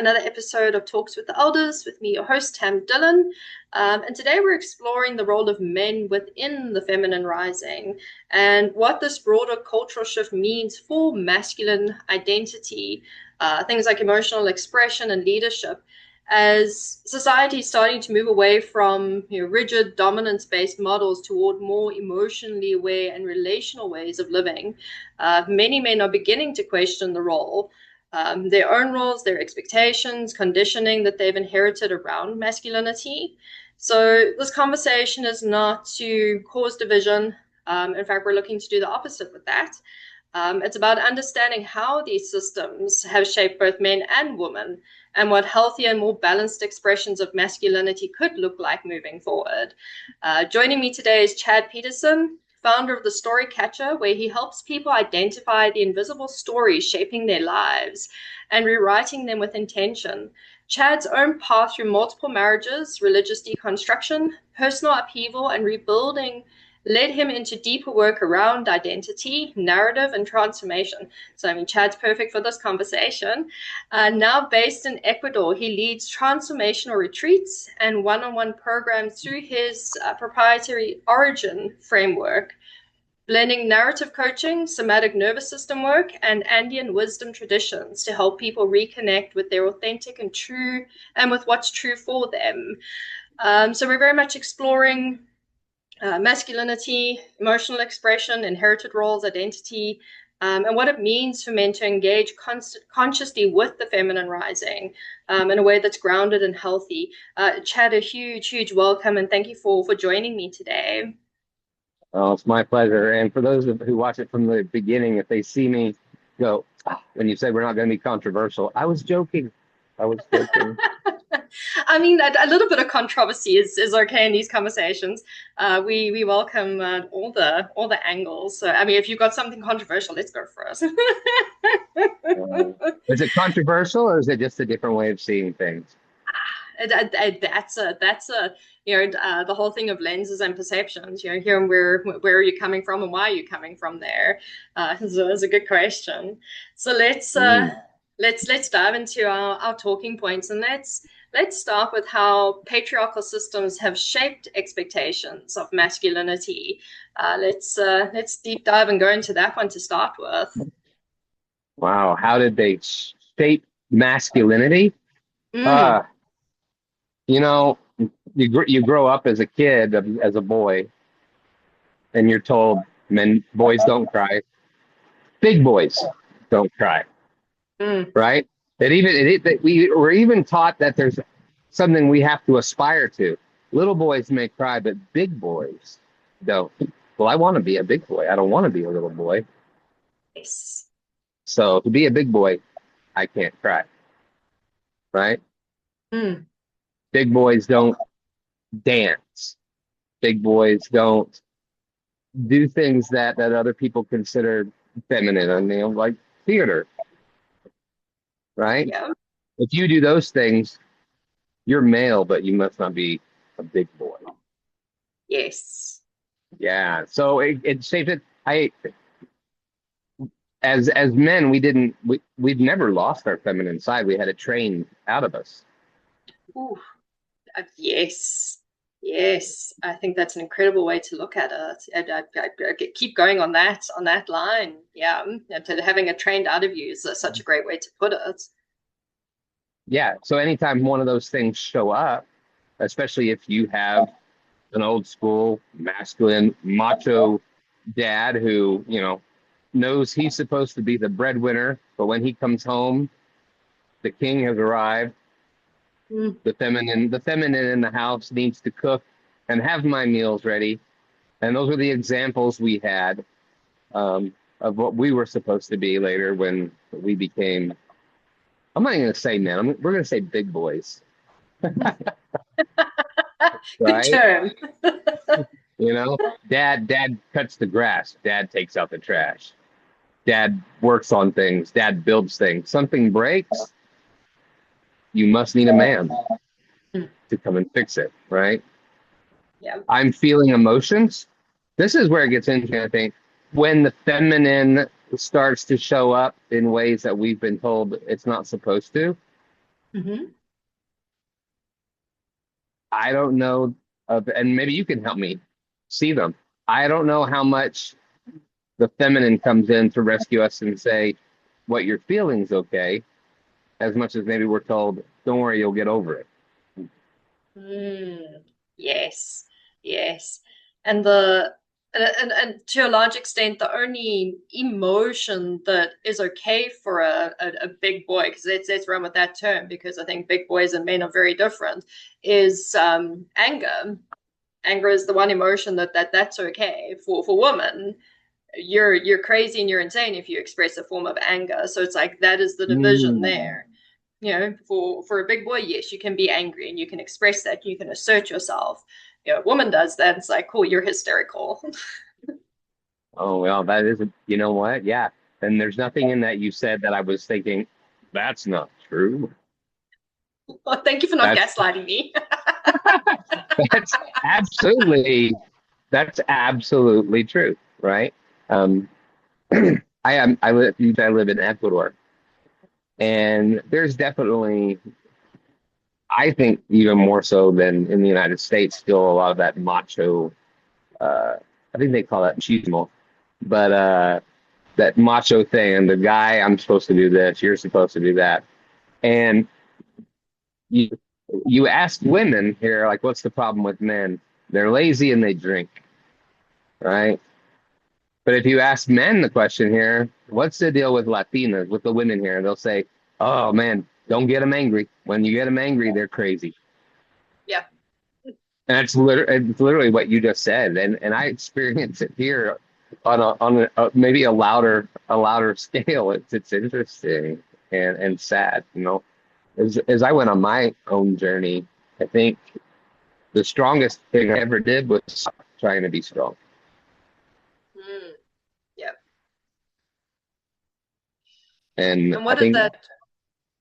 another episode of Talks with the Elders with me, your host, Tam Dillon. And today we're exploring the role of men within the feminine rising and what this broader cultural shift means for masculine identity, things like emotional expression and leadership, as society is starting to move away from rigid dominance-based models toward more emotionally aware and relational ways of living. Many men are beginning to question the role, their own roles, their expectations, conditioning that they've inherited around masculinity. So this conversation is not to cause division. In fact, we're looking to do the opposite with that. It's about understanding how these systems have shaped both men and women, and what healthier and more balanced expressions of masculinity could look like moving forward. Joining me today is Chad Petersen, founder of The Story Catcher, where he helps people identify the invisible stories shaping their lives and rewriting them with intention. Chad's own path through multiple marriages, religious deconstruction, personal upheaval, and rebuilding led him into deeper work around identity, narrative, and transformation. So, Chad's perfect for this conversation. Now based in Ecuador, he leads transformational retreats and one-on-one programs through his proprietary Origin framework, blending narrative coaching, somatic nervous system work, and Andean wisdom traditions to help people reconnect with their authentic and true, and with what's true for them. So we're very much exploring masculinity, emotional expression, inherited roles, identity, and what it means for men to engage consciously with the feminine rising in a way that's grounded and healthy. Chad, a huge welcome, and thank you for joining me today. Oh, it's my pleasure. And for those who watch it from the beginning, if they see me go, when you say we're not going to be controversial, I was joking. I was joking. I mean, a little bit of controversy is okay in these conversations. We welcome all the angles. So, I mean, if you've got something controversial, let's go for it. Is it controversial, or is it just a different way of seeing things? That's a the whole thing of lenses and perceptions. Hearing where are you coming from and why are you coming from there is a good question. So let's dive into our talking points, and let's start with how patriarchal systems have shaped expectations of masculinity. Let's deep dive and go into that one to start with. Wow, how did they shape masculinity? You know, you grow up as a kid, as a boy, and you're told boys don't cry, big boys don't cry, right? We were even taught that there's something we have to aspire to. Little boys may cry, but big boys don't. Well, I want to be a big boy. I don't want to be a little boy. Yes. So to be a big boy, I can't cry, right? Big boys don't dance. Big boys don't do things that other people consider feminine, and like theater, right? Yeah. If you do those things, you're male, but you must not be a big boy. Yes. Yeah. So it shaped it. As men, we'd never lost our feminine side. We had it trained out of us. Ooh. Yes. Yes, I think that's an incredible way to look at it. I keep going on that line. Yeah, having it trained out of you is such a great way to put it. Yeah. So anytime one of those things show up, especially if you have an old school masculine macho dad who knows he's supposed to be the breadwinner, but when he comes home, the king has arrived. The feminine in the house needs to cook and have my meals ready. And those are the examples we had of what we were supposed to be later when we became, I'm not even going to say men, we're going to say big boys. Good term. Dad cuts the grass. Dad takes out the trash. Dad works on things. Dad builds things. Something breaks, you must need a man to come and fix it, right? Yeah. I'm feeling emotions. This is where it gets interesting, I think. When the feminine starts to show up in ways that we've been told it's not supposed to, Hmm. I don't know of, and maybe you can help me see them. I don't know how much the feminine comes in to rescue us and say, what you're feeling's okay, as much as maybe we're told, don't worry, you'll get over it. Mm, yes, yes. And the and to a large extent, the only emotion that is okay for a big boy, because let's run with that term, because I think big boys and men are very different, is anger. Anger is the one emotion that's okay. For women, you're crazy and you're insane if you express a form of anger. So it's like that is the division Mm. there. For a big boy, yes, you can be angry and you can express that, you can assert yourself. A woman does that, it's like, cool, you're hysterical. Oh, well, that is, you know what? Yeah. And there's nothing in that you said that I was thinking, that's not true. Well, thank you for not That's, gaslighting me. that's absolutely, that's absolutely true, right? Um, I live in Ecuador, and there's definitely, I think even more so than in the United States, still a lot of that macho, uh, I think they call that machismo, but that macho thing, and the guy, I'm supposed to do this, you're supposed to do that. And you you ask women here, like, what's the problem with men? They're lazy and they drink, right? But if you ask men the question here, what's the deal with Latinas, with the women here? They'll say, oh man, don't get them angry. When you get them angry, they're crazy. Yeah. And it's literally what you just said. And I experience it here on maybe a louder scale. It's interesting and sad, you know. As I went on my own journey, I think the strongest thing I ever did was stop trying to be strong. Mm, yeah. And And I what is think, that?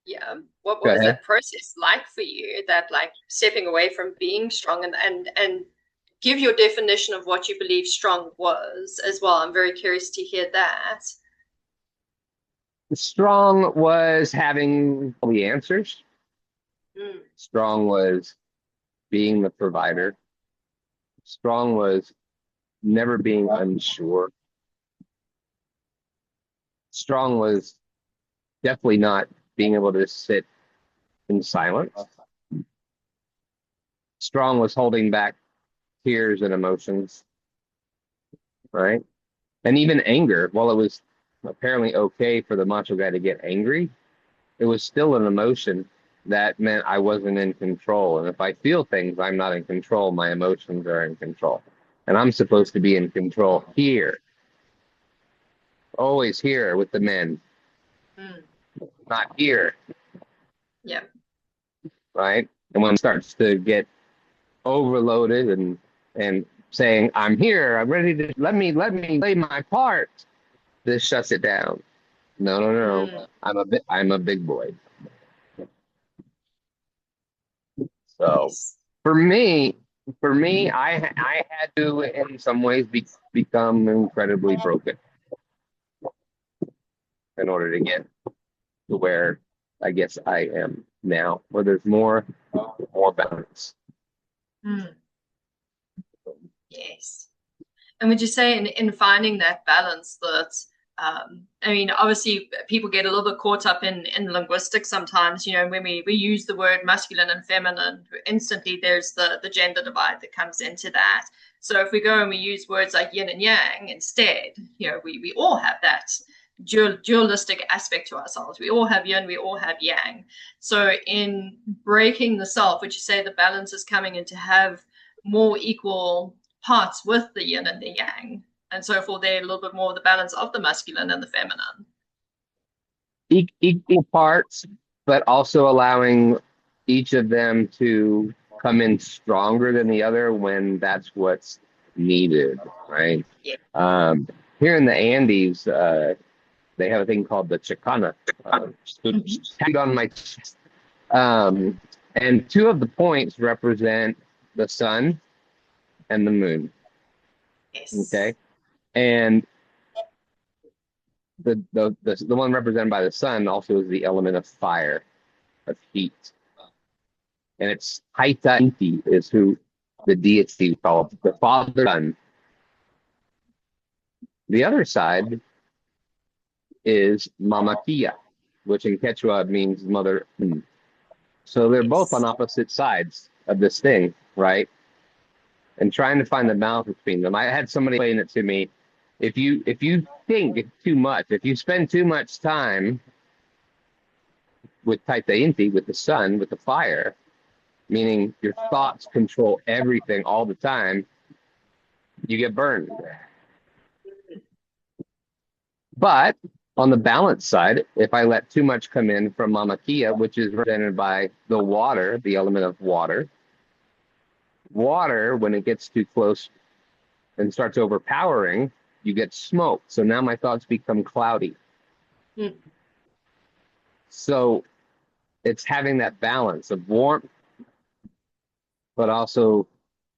Yeah. What go was ahead. that process like for you? That like stepping away from being strong and give your definition of what you believe strong was as well. I'm very curious to hear that. Strong was having all the answers. Mm, Strong was being the provider. Strong was never being unsure. Strong was definitely not being able to sit in silence. Strong was holding back tears and emotions, right? And even anger, while it was apparently okay for the macho guy to get angry, it was still an emotion that meant I wasn't in control. And if I feel things, I'm not in control. My emotions are in control. And I'm supposed to be in control here, always here with the men, mm, not here, yeah. right? And when it starts to get overloaded and saying, I'm here, I'm ready to let me play my part, this shuts it down. No, no, no, no. Mm, I'm a big boy. So yes. for me, I had to in some ways become incredibly broken in order to get to where I guess I am now, where there's more balance. Mm, yes. And would you say in finding that balance that I mean, obviously people get a little bit caught up in linguistics sometimes, when we use the word masculine and feminine, instantly there's the gender divide that comes into that. So if we go and we use words like yin and yang instead, we all have that dualistic aspect to ourselves. We all have yin, we all have yang. So in breaking the self, would you say the balance is coming in to have more equal parts with the yin and the yang, and so forth, there a little bit more of the balance of the masculine and the feminine? Equal parts, but also allowing each of them to come in stronger than the other when that's what's needed, right? Yeah. Um, Here in the Andes, they have a thing called the Chicana, Mm-hmm. tagged on my chest. Um, and two of the points represent the sun and the moon. Yes. Okay. And the one represented by the sun also is the element of fire. of heat. And it's Taita Inti is who the deity called the father son. The other side is Mamakia, which in Quechua means mother. So they're both on Yes. opposite sides of this thing, right? And trying to find the balance between them. I had somebody explain it to me. If you think too much, if you spend too much time with Taita Inti, with the sun, with the fire, meaning your thoughts control everything all the time, you get burned. But on the balance side, if I let too much come in from Mamakia, which is represented by the water, the element of water, water, when it gets too close and starts overpowering, you get smoke. So now my thoughts become cloudy. Mm. So it's having that balance of warmth, but also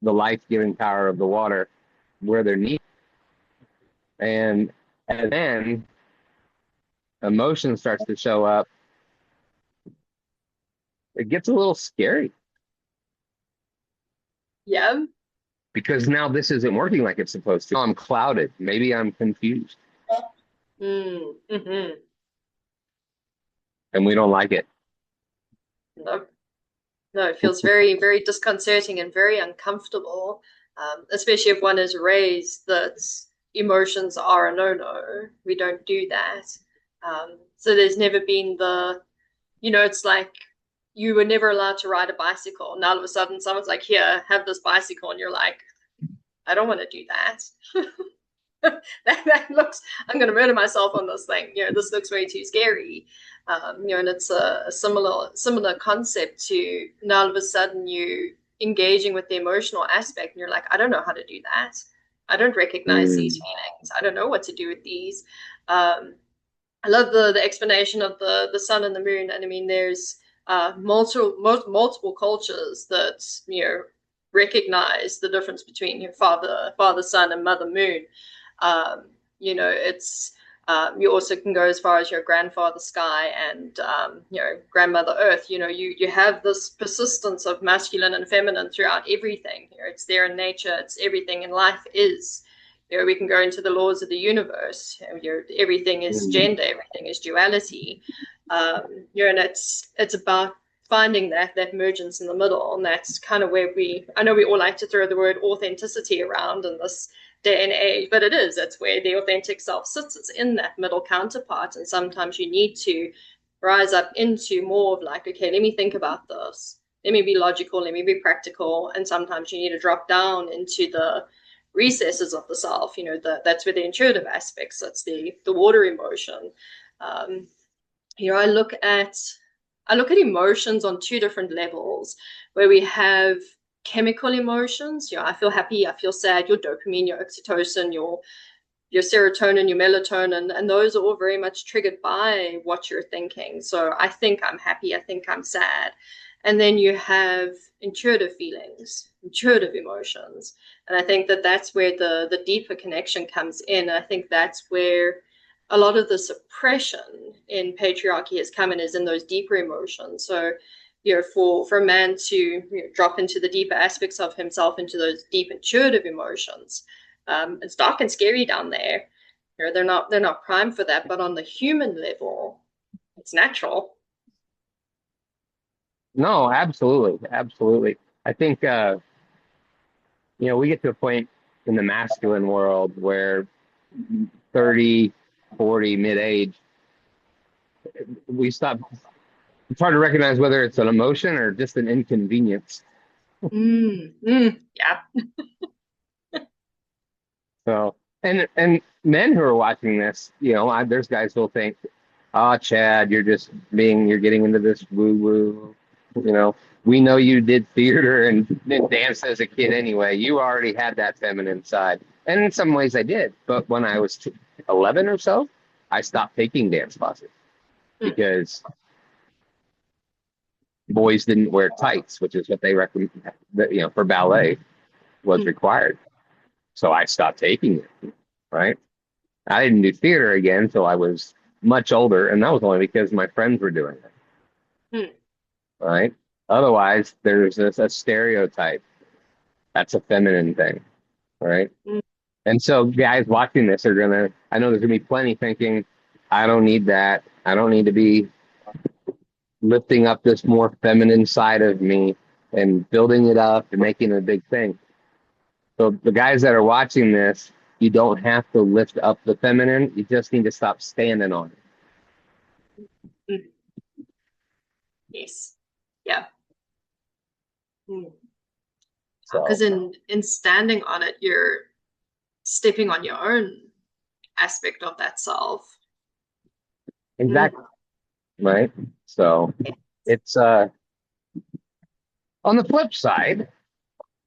the life-giving power of the water where they're needed. And then emotion starts to show up. It gets a little scary Yeah. because now this isn't working like it's supposed to. I'm clouded. Maybe I'm confused, Mm. Mm-hmm. and we don't like it. No. No, it feels very, very disconcerting and very uncomfortable, especially if one is raised that emotions are a no-no. We don't do that. So there's never been it's like you were never allowed to ride a bicycle. And all of a sudden, someone's like, here, have this bicycle. And you're like, I don't want to do that. that looks, I'm going to murder myself on this thing. This looks way too scary. And it's a similar concept to now all of a sudden you engaging with the emotional aspect and you're like, I don't know how to do that. I don't recognize these Mm. feelings. I don't know what to do with these. I love the explanation of the sun and the moon. And I mean, there's multiple cultures that recognize the difference between your father sun and mother moon. It's you also can go as far as your grandfather sky and grandmother earth. You have this persistence of masculine and feminine throughout everything. It's there in nature. It's everything in life is. We can go into the laws of the universe. Everything is Mm. gender. Everything is duality. And it's about finding that emergence in the middle, and that's kind of where I know we all like to throw the word authenticity around in this day and age, but it's where the authentic self sits. It's in that middle counterpart, and sometimes you need to rise up into more of like, okay, let me think about this. Let me be logical. Let me be practical. And sometimes you need to drop down into the recesses of the self. That's where the intuitive aspects. That's the water emotion. Um, I look at emotions on two different levels, where we have chemical emotions. I feel happy, I feel sad, your dopamine, your oxytocin, your serotonin, your melatonin, and those are all very much triggered by what you're thinking. So I think I'm happy, I think I'm sad. And then you have intuitive feelings, intuitive emotions. And I think that that's where the deeper connection comes in. And I think that's where a lot of the suppression in patriarchy has come in, is in those deeper emotions. So, for a man to drop into the deeper aspects of himself, into those deep intuitive emotions, it's dark and scary down there. They're not primed for that, but on the human level, it's natural. No, absolutely, absolutely. I think we get to a point in the masculine world where 30, 40, mid-age, we stop. It's hard to recognize whether it's an emotion or just an inconvenience. Yeah. So, and men who are watching this, there's guys who'll think, "Ah, Chad, you're getting into this woo woo." We know you did theater and dance as a kid anyway. You already had that feminine side, and in some ways I did. But when I was 11 or so, I stopped taking dance classes Mm. because boys didn't wear tights, which is what they recommend, for ballet was Mm. required. So I stopped taking it, right? I didn't do theater again until I was much older, and that was only because my friends were doing it. Mm. right? Otherwise, there's a stereotype. That's a feminine thing, right? Mm, And so guys watching this are gonna, I know there's gonna be plenty thinking, I don't need that. I don't need to be lifting up this more feminine side of me and building it up and making it a big thing. So the guys that are watching this, you don't have to lift up the feminine. You just need to stop standing on it. mm, yes. Yeah. Because So in standing on it, you're stepping on your own aspect of that self. Mm. exactly, right? So it's on the flip side,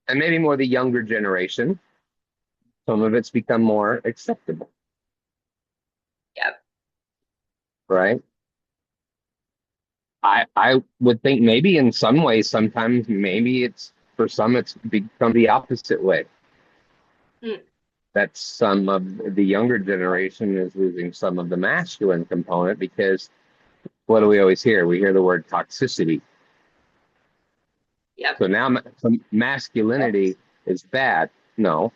and maybe more the younger generation, some of it's become more acceptable, Yeah. right? I would think maybe in some ways, sometimes maybe it's for some it's become the opposite way. Mm. That some of the younger generation is losing some of the masculine component because what do we always hear? We hear the word toxicity. Yeah. So now masculinity is bad. No,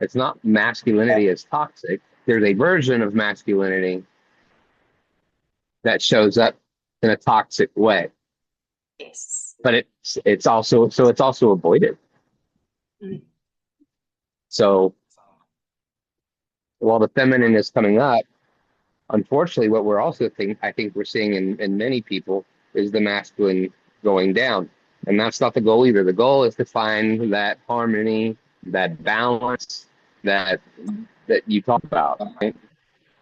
it's not masculinity is toxic. There's a version of masculinity that shows up in a toxic way, Yes. but it's also so it's also avoided. Mm. So while the feminine is coming up, unfortunately, what we're also I think we're seeing in many people is the masculine going down. And that's not the goal either. The goal is to find that harmony, that balance that you talk about. Right?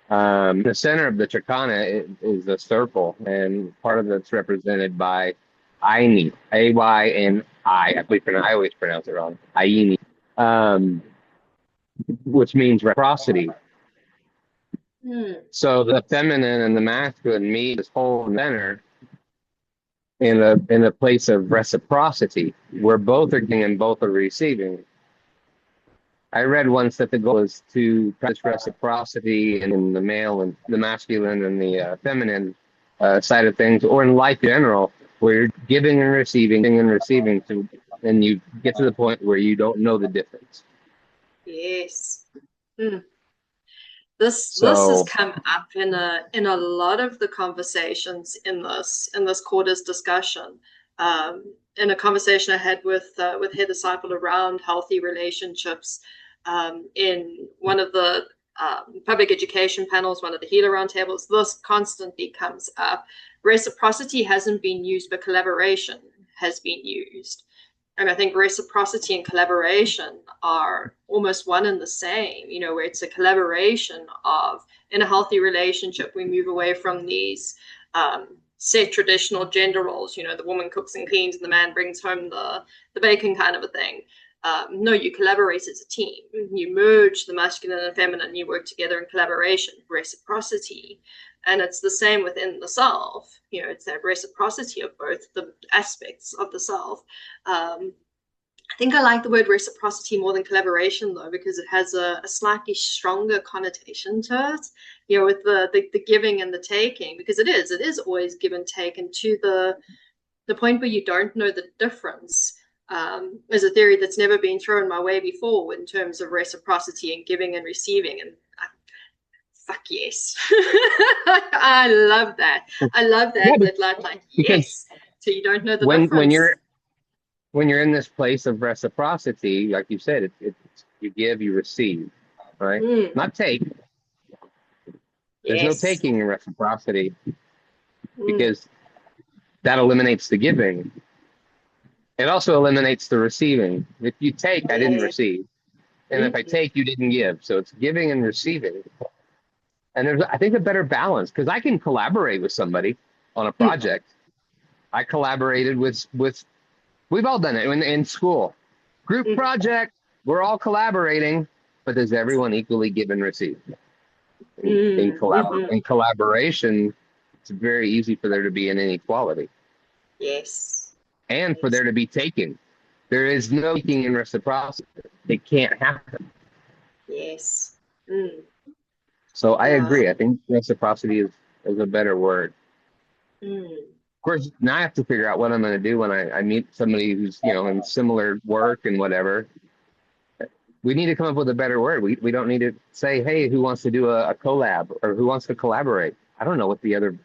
The center of the Trikana is a circle, and part of it's represented by Aini, A-Y-N-I. I always pronounce it wrong. Aini, um, which means reciprocity. Mm. So the feminine and the masculine meet this whole center in a place of reciprocity, where both are giving and both are receiving. I read once that the goal is to practice reciprocity in the male and the masculine and the feminine side of things, or in life in general, where you're giving and receiving, to, and you get to the point where you don't know the difference. Yes. Mm. This has So come up in a lot of the conversations in this quarter's discussion. In a conversation I had with Heather Seipel around healthy relationships, in one of the public education panels, one of the healer roundtables, this constantly comes up. Reciprocity hasn't been used, but collaboration has been used. And I think reciprocity and collaboration are almost one and the same, you know, where it's a collaboration of, in a healthy relationship, we move away from these set traditional gender roles, you know, the woman cooks and cleans and the man brings home the bacon kind of a thing. No, you collaborate as a team. You merge the masculine and feminine, you work together in collaboration, reciprocity. And it's the same within the self. You know, it's that reciprocity of both the aspects of the self. I think I like the word reciprocity more than collaboration, though, because it has a slightly stronger connotation to it, you know, with the giving and the taking, because it is always give and take. And to the point where you don't know the difference, is a theory that's never been thrown my way before in terms of reciprocity and giving and receiving. And fuck yes. I love that. I love yeah, that like because yes. So you don't know the when when difference. you're when you're in this place of reciprocity, like you said, it's you give, you receive, right? Mm, Not take. There's no yes. taking in reciprocity Mm, because that eliminates the giving. It also eliminates the receiving. If you take, I didn't yeah. receive. And if I Mm, take, you didn't give. So it's giving and receiving. And there's, I think, a better balance because I can collaborate with somebody on a mm, project. I collaborated with we've all done it in school. Group mm, project, we're all collaborating, but does everyone equally give and receive? mm. In collaboration, it's very easy for there to be an inequality Yes. and for Yes. there to be taking. There is no taking in reciprocity. It can't happen. Yes. Mm, So I yeah. agree. I think reciprocity is a better word. Mm. course, now I have to figure out what I'm going to do when I meet somebody who's, in similar work and whatever. We need to come up with a better word. We don't need to say, hey, who wants to do a collab or who wants to collaborate? I don't know what the other,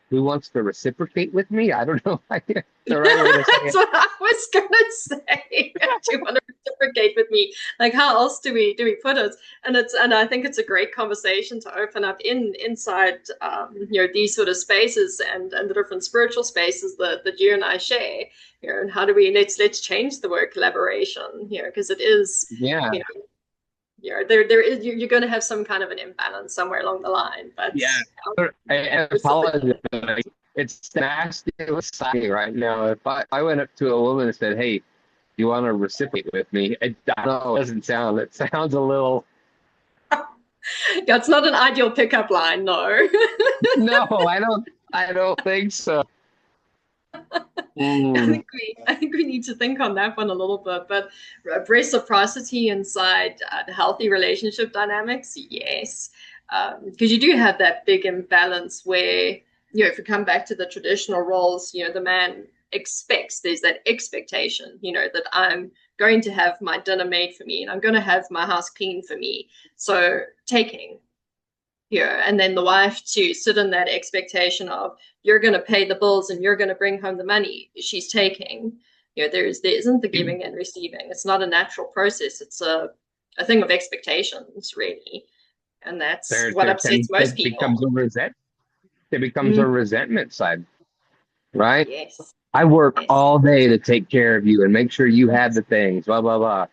who wants to reciprocate with me? I don't know the right way to say That's it. what I was gonna say. Do you want to reciprocate with me? Like, how else do we put it? And I think it's a great conversation to open up inside these sort of spaces and the different spiritual spaces that you and I share. And how do we let's change the word collaboration here, because it is, Yeah. you know, there is, you're going to have some kind of an imbalance somewhere along the line, but Yeah. I apologize. reciprocate. It's nasty society right now. If I went up to a woman and said, hey, you want to reciprocate with me? I don't know. It sounds a little, Yeah, it's not an ideal pickup line, no. no, I don't think so. I Mm, think we need to think on that one a little bit. But reciprocity inside the healthy relationship dynamics, yes, because you do have that big imbalance where, if you come back to the traditional roles, the man expects, there's that expectation, that I'm going to have my dinner made for me and I'm going to have my house clean for me. So taking, and then the wife to sit in that expectation of, you're going to pay the bills and you're going to bring home the money she's taking. There isn't the giving and receiving. It's not a natural process. It's a thing of expectations, really, and that's what upsets most it becomes people. a Mm, resentment side, right? yes, I work yes. all day to take care of you and make sure you have the things, blah, blah, blah.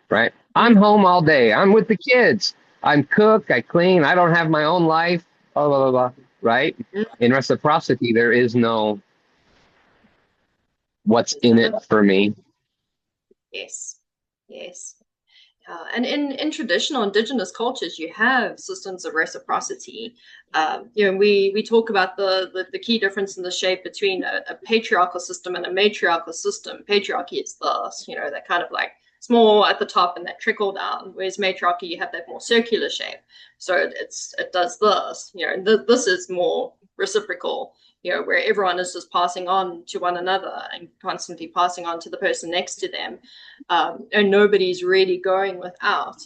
Right? I'm Mm, home all day. I'm with the kids. I'm cook. I clean. I don't have my own life. Blah, blah, blah, blah. Right? mm, In reciprocity, there is no what's there's in none it of that. for me. Yes, yes. And in traditional indigenous cultures, you have systems of reciprocity. We talk about the key difference in the shape between a patriarchal system and a matriarchal system. Patriarchy is this, that kind of like small at the top and that trickle down, whereas matriarchy, you have that more circular shape. So it does this, and this is more reciprocal, where everyone is just passing on to one another and constantly passing on to the person next to them, and nobody's really going without.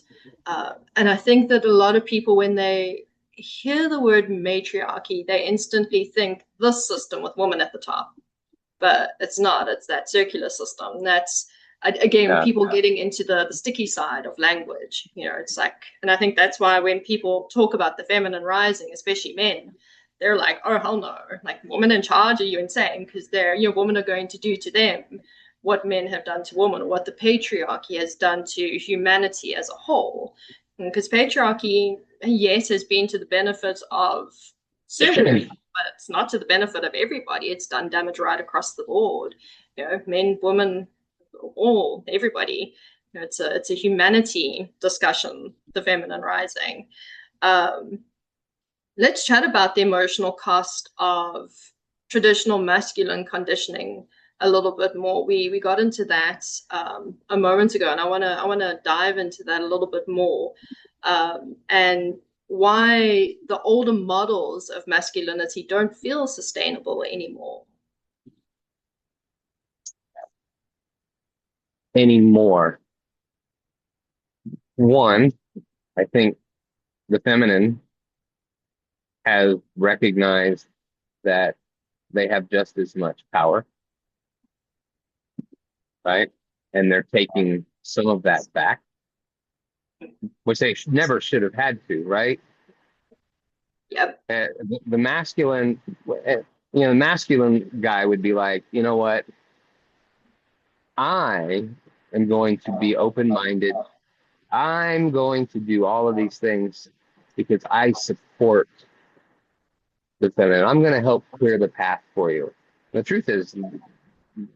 And I think that a lot of people, when they hear the word matriarchy, they instantly think this system with women at the top, but it's not. It's that circular system. That's, again, Yeah. people getting into the sticky side of language. It's like, and I think that's why when people talk about the feminine rising, especially men, they're like, oh hell no, like, women in charge, are you insane? Because women are going to do to them what men have done to women, or what the patriarchy has done to humanity as a whole. Because patriarchy, yes, has been to the benefit of certain people, but it's not to the benefit of everybody. It's done damage right across the board. Men, women, all, everybody. It's a humanity discussion, the feminine rising. Um, let's chat about the emotional cost of traditional masculine conditioning a little bit more. We got into that a moment ago, and I wanna dive into that a little bit more, and why the older models of masculinity don't feel sustainable anymore. Anymore. One, I think the feminine has recognized that they have just as much power, right? And they're taking some of that back, which they never should have had to, right? Yep. The masculine, the masculine guy would be like, you know what? I am going to be open-minded. I'm going to do all of these things because I support the feminine. I'm going to help clear the path for you. The truth is,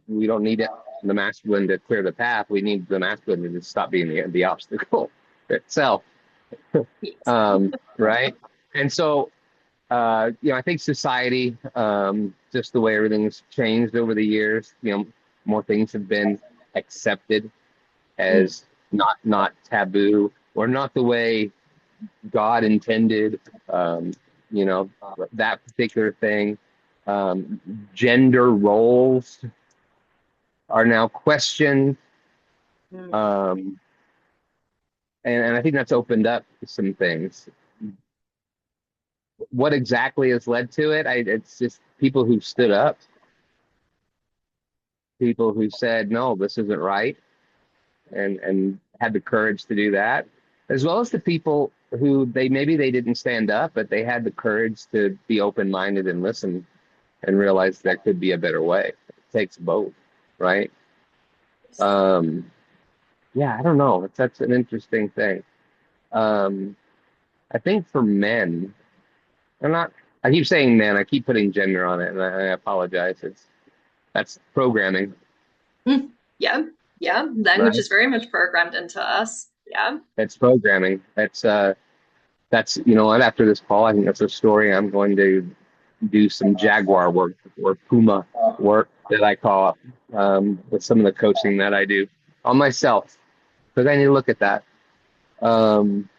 we don't need the masculine to clear the path. We need the masculine to just stop being the obstacle itself. Yes. Right? And so, I think society, just the way everything's changed over the years, more things have been accepted Mm, as not taboo or not the way God intended. Um, you know, that particular thing. Gender roles are now questioned. Mm. Um, and I think that's opened up some things. What exactly has led to it? It's just people who stood up, people who said, no, this isn't right, and had the courage to do that, as well as the people who maybe they didn't stand up, but they had the courage to be open-minded and listen and realize there could be a better way. It takes both, right? Um, yeah, I don't know. That's an interesting thing. Um, I think for men, I'm not. I keep saying men. I keep putting gender on it, and I apologize. That's programming, Mm. Yeah, yeah. Language right? is very much programmed into us. Yeah. It's programming. That's you know what? After this call, I think that's a story I'm going to do some jaguar work or puma work that I call with some of the coaching that I do on myself because I need to look at that. Um,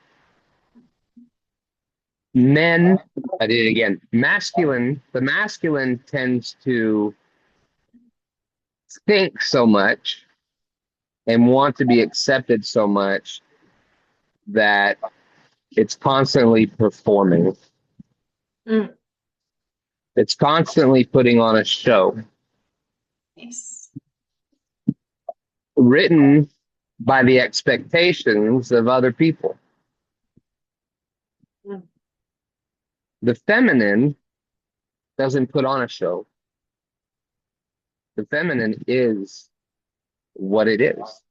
Men, I did it again. The masculine tends to think so much and want to be accepted so much that it's constantly performing. Mm. It's constantly putting on a show Yes. written by the expectations of other people. Mm. The feminine doesn't put on a show. The feminine is what it is.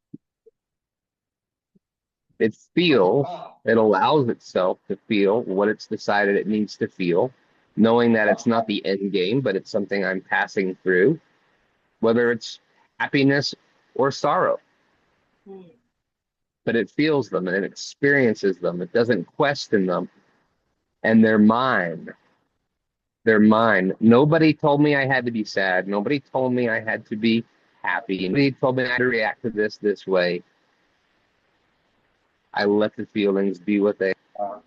It feels, it allows itself to feel what it's decided it needs to feel, knowing that it's not the end game, but it's something I'm passing through, whether it's happiness or sorrow. Mm. But it feels them and it experiences them. It doesn't question them. And they're mine. They're mine. Nobody told me I had to be sad. Nobody told me I had to be happy. Nobody told me I had to react to this way. I let the feelings be what they are.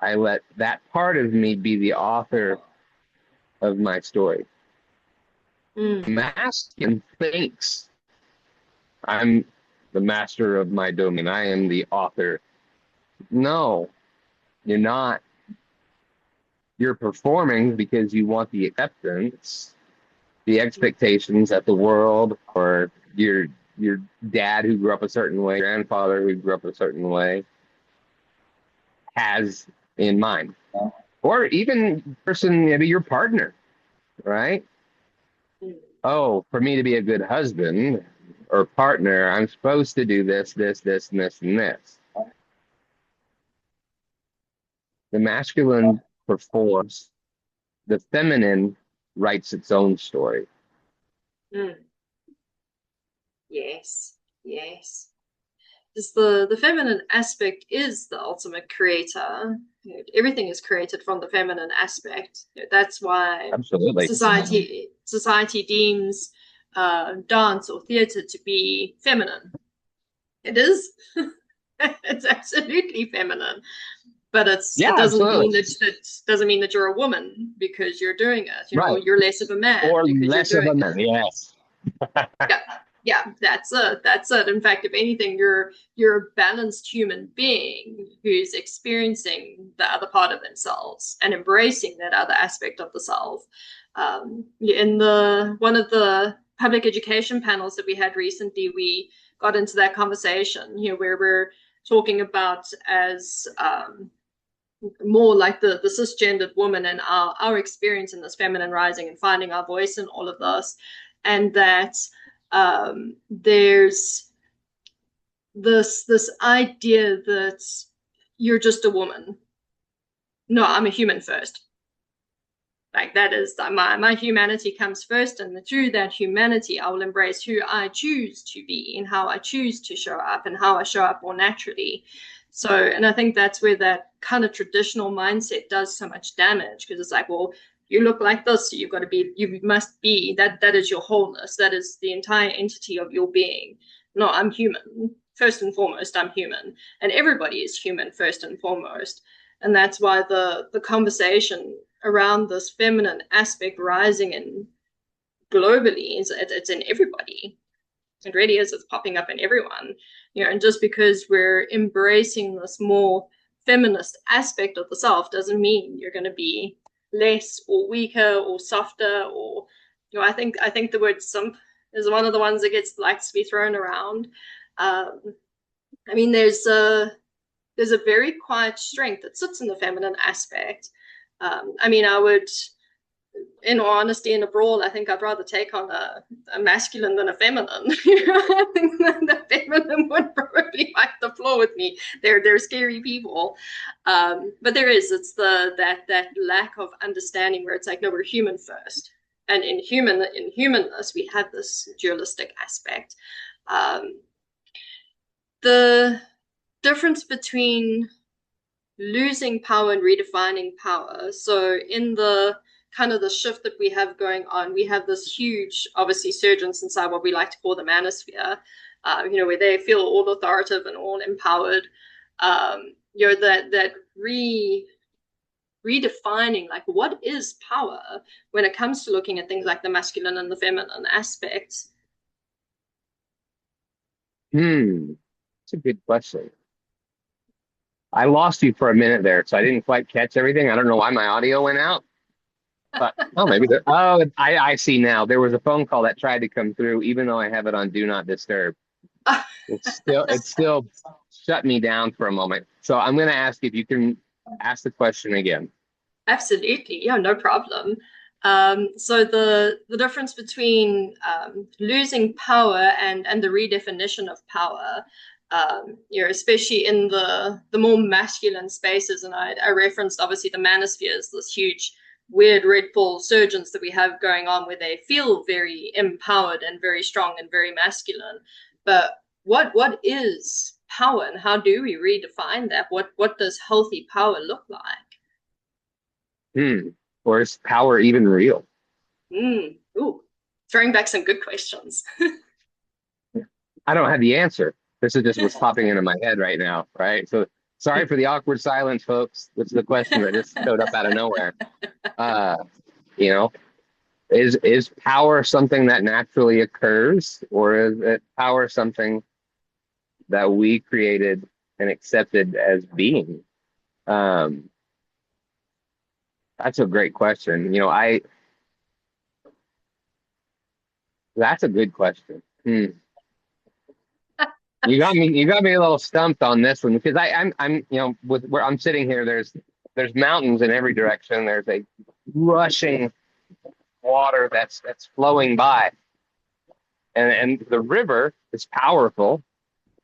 I let that part of me be the author of my story. Mm. Masculine thinks I'm the master of my domain. I am the author. No, you're not. You're performing because you want the acceptance, the expectations that the world or your dad who grew up a certain way, grandfather who grew up a certain way has in mind. Or even person, maybe your partner, right? Mm. Oh, for me to be a good husband or partner, I'm supposed to do this, and this, and this. The masculine performs, the feminine writes its own story. Mm. Yes. Yes. Because the feminine aspect is the ultimate creator. Everything is created from the feminine aspect. That's why Absolutely. society deems dance or theater to be feminine. It is. It's absolutely feminine, but Yeah, it doesn't absolutely. mean that it doesn't mean that you're a woman because you're doing it. Right. You're less of a man Or because you're less of doing a it. man. Yes. Yeah, yeah, that's it. That's it. In fact, if anything, you're a balanced human being who's experiencing the other part of themselves and embracing that other aspect of the self. In the one of the public education panels that we had recently, we got into that conversation, where we're talking about as more like the cisgendered woman and our experience in this feminine rising and finding our voice in all of this, and that there's this idea that you're just a woman. No, I'm a human first. Like that is my humanity comes first, and through that humanity, I will embrace who I choose to be and how I choose to show up and how I show up more naturally. So, and I think that's where that kind of traditional mindset does so much damage because it's like, well, you look like this, so you've got to be, you must be that. That is your wholeness. That is the entire entity of your being. No, I'm human. First and foremost, I'm human, and everybody is human first and foremost. And that's why the conversation around this feminine aspect rising in globally. It's in everybody. It really is. It's popping up in everyone. And just because we're embracing this more feminist aspect of the self doesn't mean you're going to be less or weaker or softer. Or I think the word "simp" is one of the ones that likes to be thrown around. I mean, there's a very quiet strength that sits in the feminine aspect. I mean, I would, in all honesty, in a brawl, I think I'd rather take on a masculine than a feminine. I think that the feminine would probably wipe the floor with me. They're scary people, but it's that lack of understanding where it's like, no, we're human first, and in humanness we have this dualistic aspect. The difference between losing power and redefining power. So in the kind of the shift that we have going on, we have this huge, obviously, surgence inside what we like to call the manosphere, where they feel all authoritative and all empowered. That redefining, like, what is power when it comes to looking at things like the masculine and the feminine aspects? That's a good question. I lost you for a minute there, so I didn't quite catch everything. I don't know why my audio went out, but maybe I see now. There was a phone call that tried to come through, even though I have it on Do Not Disturb. It still shut me down for a moment. So I'm going to ask if you can ask the question again. Absolutely, yeah, no problem. So the difference between losing power and the redefinition of power, especially in the more masculine spaces, and I referenced obviously the manospheres, this huge weird red bull surgence that we have going on, where they feel very empowered and very strong and very masculine. But what is power, and how do we redefine that? What does healthy power look like? Or is power even real? Ooh, throwing back some good questions. I don't have the answer. This is just what's popping into my head right now, right? So sorry for the awkward silence, folks. This is the question that just showed up out of nowhere. You know, is power something that naturally occurs, or is it power something that we created and accepted as being? That's a great question. That's a good question. You got me a little stumped on this one, because I'm with where I'm sitting here, there's mountains in every direction. There's a rushing water that's flowing by. And the river is powerful,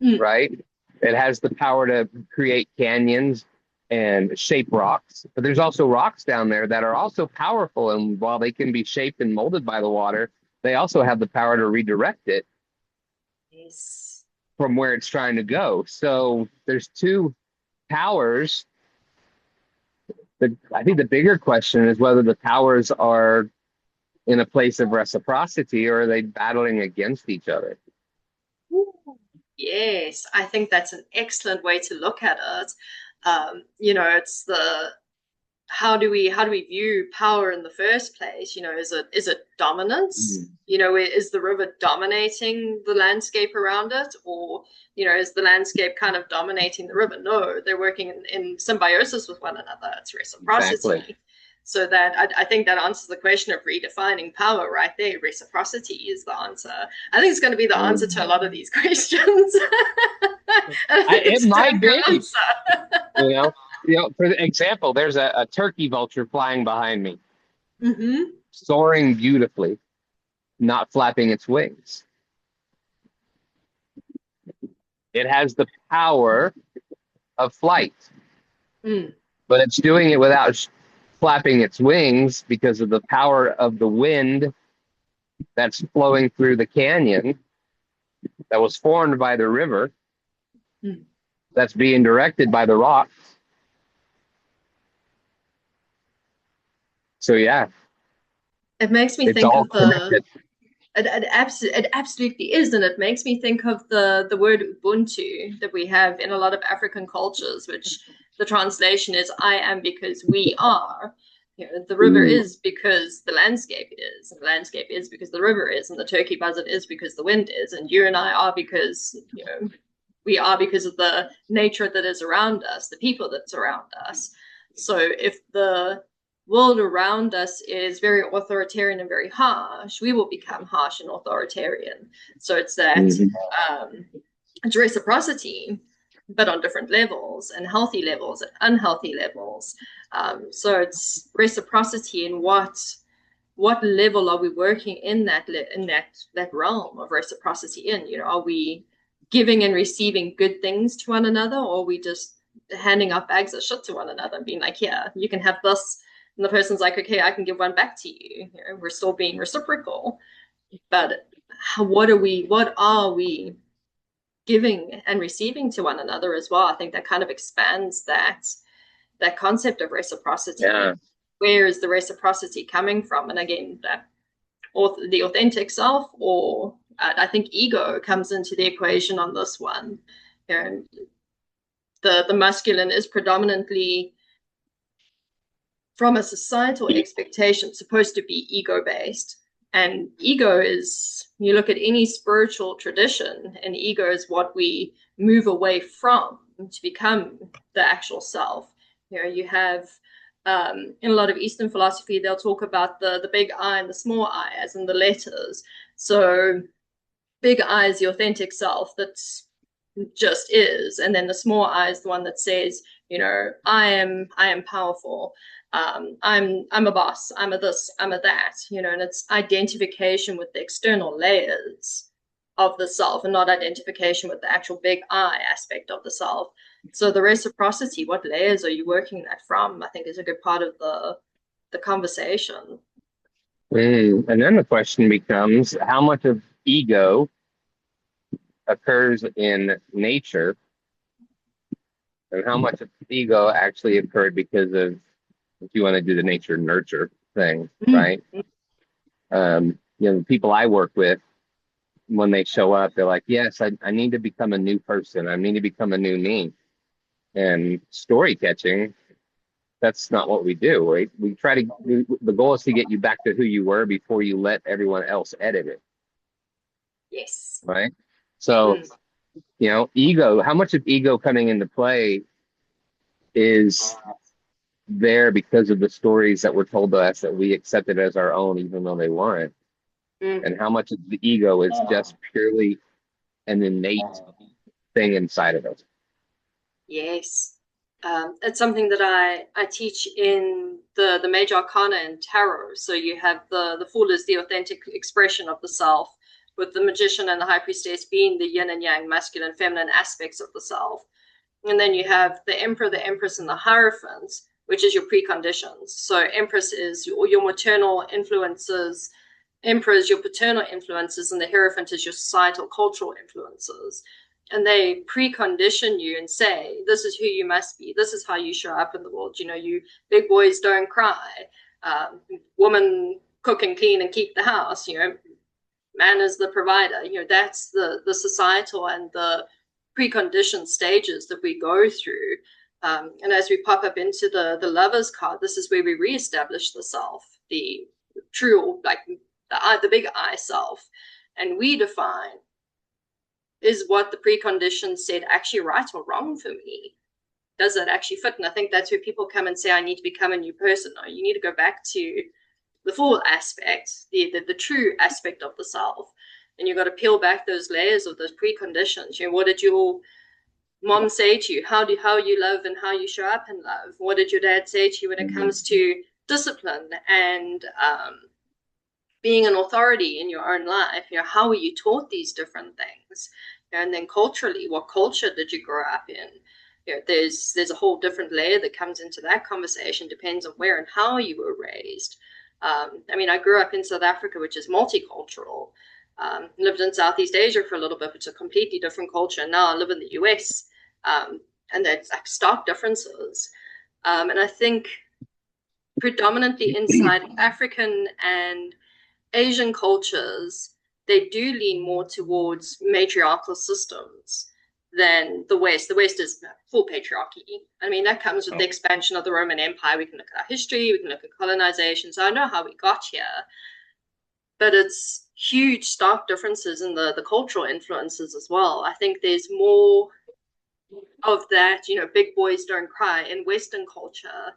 right? It has the power to create canyons and shape rocks, but there's also rocks down there that are also powerful, and while they can be shaped and molded by the water, they also have the power to redirect it from where it's trying to go. So there's two powers. I think the bigger question is whether the powers are in a place of reciprocity, or are they battling against each other? Yes, I think that's an excellent way to look at it. It's the how do we view power in the first place? Is it dominance? Is the river dominating the landscape around it, or is the landscape kind of dominating the river? No, they're working in symbiosis with one another. It's reciprocity. Exactly. So that I think that answers the question of redefining power right there. Reciprocity is the answer. I think it's going to be the answer to a lot of these questions. It might be. For example, there's a turkey vulture flying behind me, soaring beautifully, not flapping its wings. It has the power of flight, but it's doing it without flapping its wings because of the power of the wind that's flowing through the canyon that was formed by the river, that's being directed by the rocks. So yeah, it makes me think of the. It absolutely is, and it makes me think of the word Ubuntu that we have in a lot of African cultures, which the translation is "I am because we are." The river is because the landscape is, and the landscape is because the river is, and the turkey buzzard is because the wind is, and you and I are because we are because of the nature that is around us, the people that's around us. So if the world around us is very authoritarian and very harsh, we will become harsh and authoritarian. So it's that it's reciprocity, but on different levels, and healthy levels and unhealthy levels. So it's reciprocity in what level are we working in that realm of reciprocity in? Are we giving and receiving good things to one another, or are we just handing out bags of shit to one another and being like, yeah, you can have this, and the person's like, okay, I can give one back to you. We're still being reciprocal, but what are we giving and receiving to one another as well? I think that kind of expands that concept of reciprocity. Yeah. Where is the reciprocity coming from? And again, the authentic self, or I think ego comes into the equation on this one. The masculine is predominantly, from a societal expectation, supposed to be ego based. And ego is, you look at any spiritual tradition, and ego is what we move away from to become the actual self. You have in a lot of Eastern philosophy, they'll talk about the big I and the small I, as in the letters. So big I is the authentic self that's just is, and then the small I is the one that says, I am powerful. I'm a boss. I'm a this. I'm a that. And it's identification with the external layers of the self, and not identification with the actual big I aspect of the self. So the reciprocity, what layers are you working that from? I think is a good part of the conversation. And then the question becomes, how much of ego occurs in nature, and how much of ego actually occurred because of, if you want to do the nature nurture thing, right? The people I work with, when they show up, they're like, yes, I need to become a new person. I need to become a new me. And story catching, that's not what we do, right? We try to, the goal is to get you back to who you were before you let everyone else edit it. Yes. Right. So, ego, how much of ego coming into play is there because of the stories that were told to us that we accepted as our own, even though they weren't? And how much of the ego is just purely an innate thing inside of us? Yes. It's something that I teach in the major arcana and tarot. So you have the fool is the authentic expression of the self, with the magician and the high priestess being the yin and yang, masculine, feminine aspects of the self. And then you have the emperor, the empress, and the hierophant, which is your preconditions. So empress is your maternal influences, emperor is your paternal influences, and the hierophant is your societal, cultural influences. And they precondition you and say, this is who you must be. This is how you show up in the world. You big boys don't cry. Woman cook and clean and keep the house. Man is the provider. That's the societal and the preconditioned stages that we go through. And as we pop up into the lover's card, this is where we reestablish the self, the true, like the big I self, and we define, is what the precondition said actually right or wrong for me? Does that actually fit? And I think that's where people come and say, I need to become a new person. No, you need to go back to the full aspect, the true aspect of the self. And you've got to peel back those layers of those preconditions. What did your mom say to you? How you love and how you show up in love? What did your dad say to you when it comes to discipline and being an authority in your own life? How were you taught these different things? And then culturally, what culture did you grow up in? There's a whole different layer that comes into that conversation. Depends on where and how you were raised. I grew up in South Africa, which is multicultural. Lived in Southeast Asia for a little bit, which is a completely different culture. Now I live in the US, and there's like stark differences. And I think predominantly inside African and Asian cultures, they do lean more towards matriarchal systems than the West. The West is full patriarchy. I mean, that comes with Oh, the expansion of the Roman Empire. We can look at our history, we can look at colonization. So I know how we got here, but it's huge, stark differences in the cultural influences as well. I think there's more of that, big boys don't cry in Western culture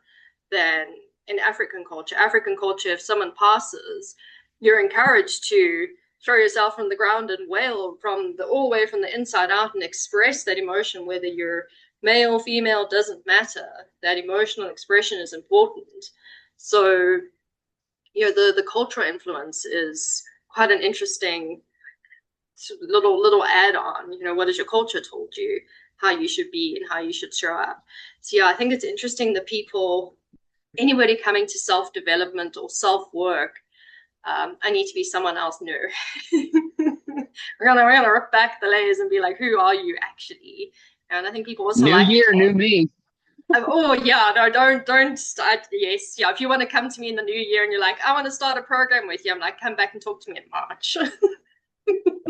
than in African culture. African culture, if someone passes, you're encouraged to throw yourself on the ground and wail from the all the way from the inside out and express that emotion, whether you're male, female, doesn't matter. That emotional expression is important. So, the cultural influence is quite an interesting little add-on. What has your culture told you how you should be and how you should show up? So yeah, I think it's interesting that anybody coming to self-development or self-work, I need to be someone else new. we're gonna rip back the layers and be like, who are you actually? And I think people also new like, year, new me. oh yeah, no, don't start. Yes, yeah. If you want to come to me in the new year and you're like, I want to start a program with you, I'm like, come back and talk to me in March.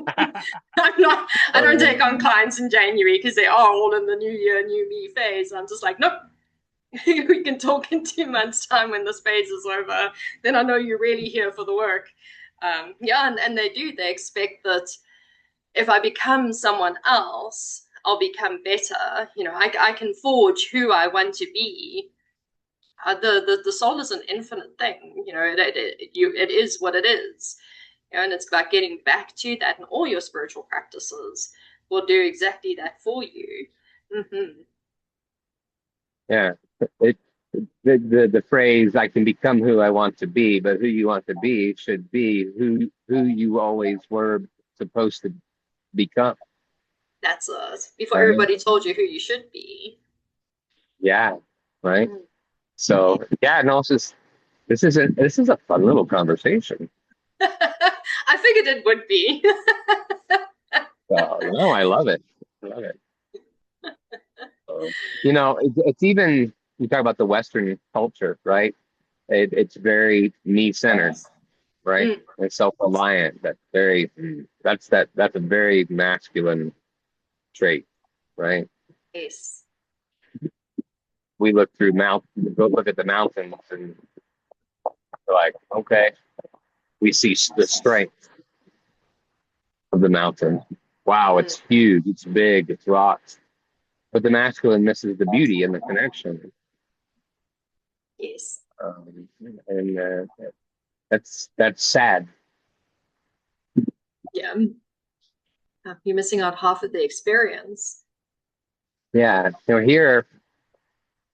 I'm not. I don't take on clients in January because they are all in the new year, new me phase. I'm just like, nope. We can talk in 2 months' time when this phase is over. Then I know you're really here for the work. Yeah, and they do. They expect that if I become someone else, I'll become better. I can forge who I want to be. The soul is an infinite thing. It is what it is. And it's about getting back to that, and all your spiritual practices will do exactly that for you. Mm-hmm. Yeah. It, the phrase "I can become who I want to be," but who you want to be should be who you always were supposed to become. That's before Right? everybody told you who you should be. Yeah. Right. Mm. So yeah, no, this is a fun little conversation. I figured it would be. So no, I love it. I love it. So, it's even you talk about the Western culture, right? It's very me centered, right? Mm, And self-reliant. That's a very masculine trait, right? yes. We go look at the mountains and we're like, okay, we see the strength of the mountain. Wow, Mm, it's huge, it's big, it's rocks. But the masculine misses the beauty and the connection. yes. And that's sad. Yeah. You're missing out half of the experience. Yeah, here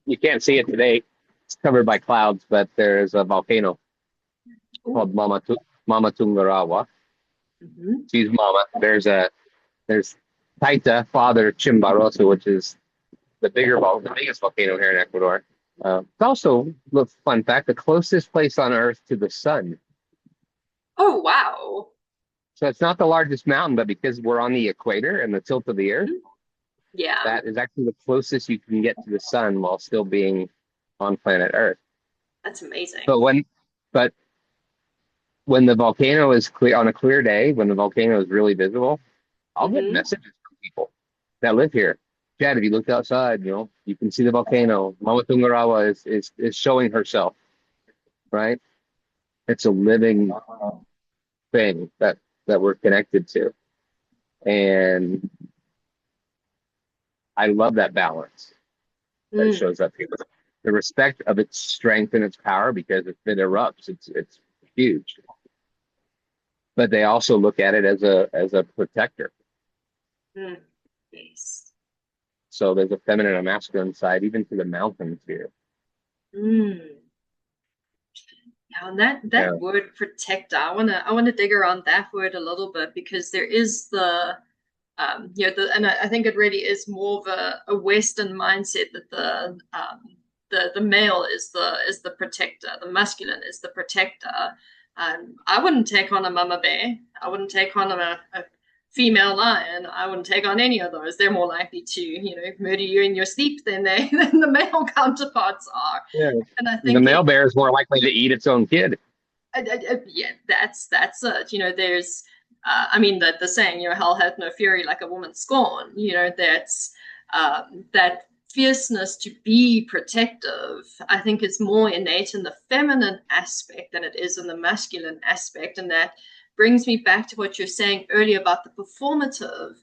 you can't see it today. It's covered by clouds, but there's a volcano Ooh. called Mama Tungarawa. Mm-hmm. She's Mama. There's Taita, Father Chimbaroso, which is the biggest volcano here in Ecuador. It's also, look, fun fact, the closest place on Earth to the sun. Oh, wow. So it's not the largest mountain, but because we're on the equator and the tilt of the Earth, Mhm. Yeah, that is actually the closest you can get to the sun while still being on planet Earth. that's amazing. But but when the volcano is clear on a clear day, when the volcano is really visible, I'll get Mm-hmm. messages from people that live here. Chad, if you look outside, you can see the volcano. Mama Tungarawa is showing herself, right? It's a living thing that we're connected to. And I love that balance that Mm. shows up here. The respect of its strength and its power because if it erupts, it's huge. But they also look at it as a protector. Mm. Yes. So there's a feminine and a masculine side, even to the mountains here. Mm. Yeah, and that Yeah. word protector, I wanna dig around that word a little bit because there is and I think it really is more of a Western mindset that the male is the protector, the masculine is the protector. I wouldn't take on a mama bear. I wouldn't take on a female lion. I wouldn't take on any of those. They're more likely to, murder you in your sleep than than the male counterparts are. Yeah. And I The think male bear is more likely to eat its own kid. yeah, that's it. There's I mean, the saying, hell hath no fury like a woman scorn, that's that fierceness to be protective, I think is more innate in the feminine aspect than it is in the masculine aspect. And that brings me back to what you're saying earlier about the performative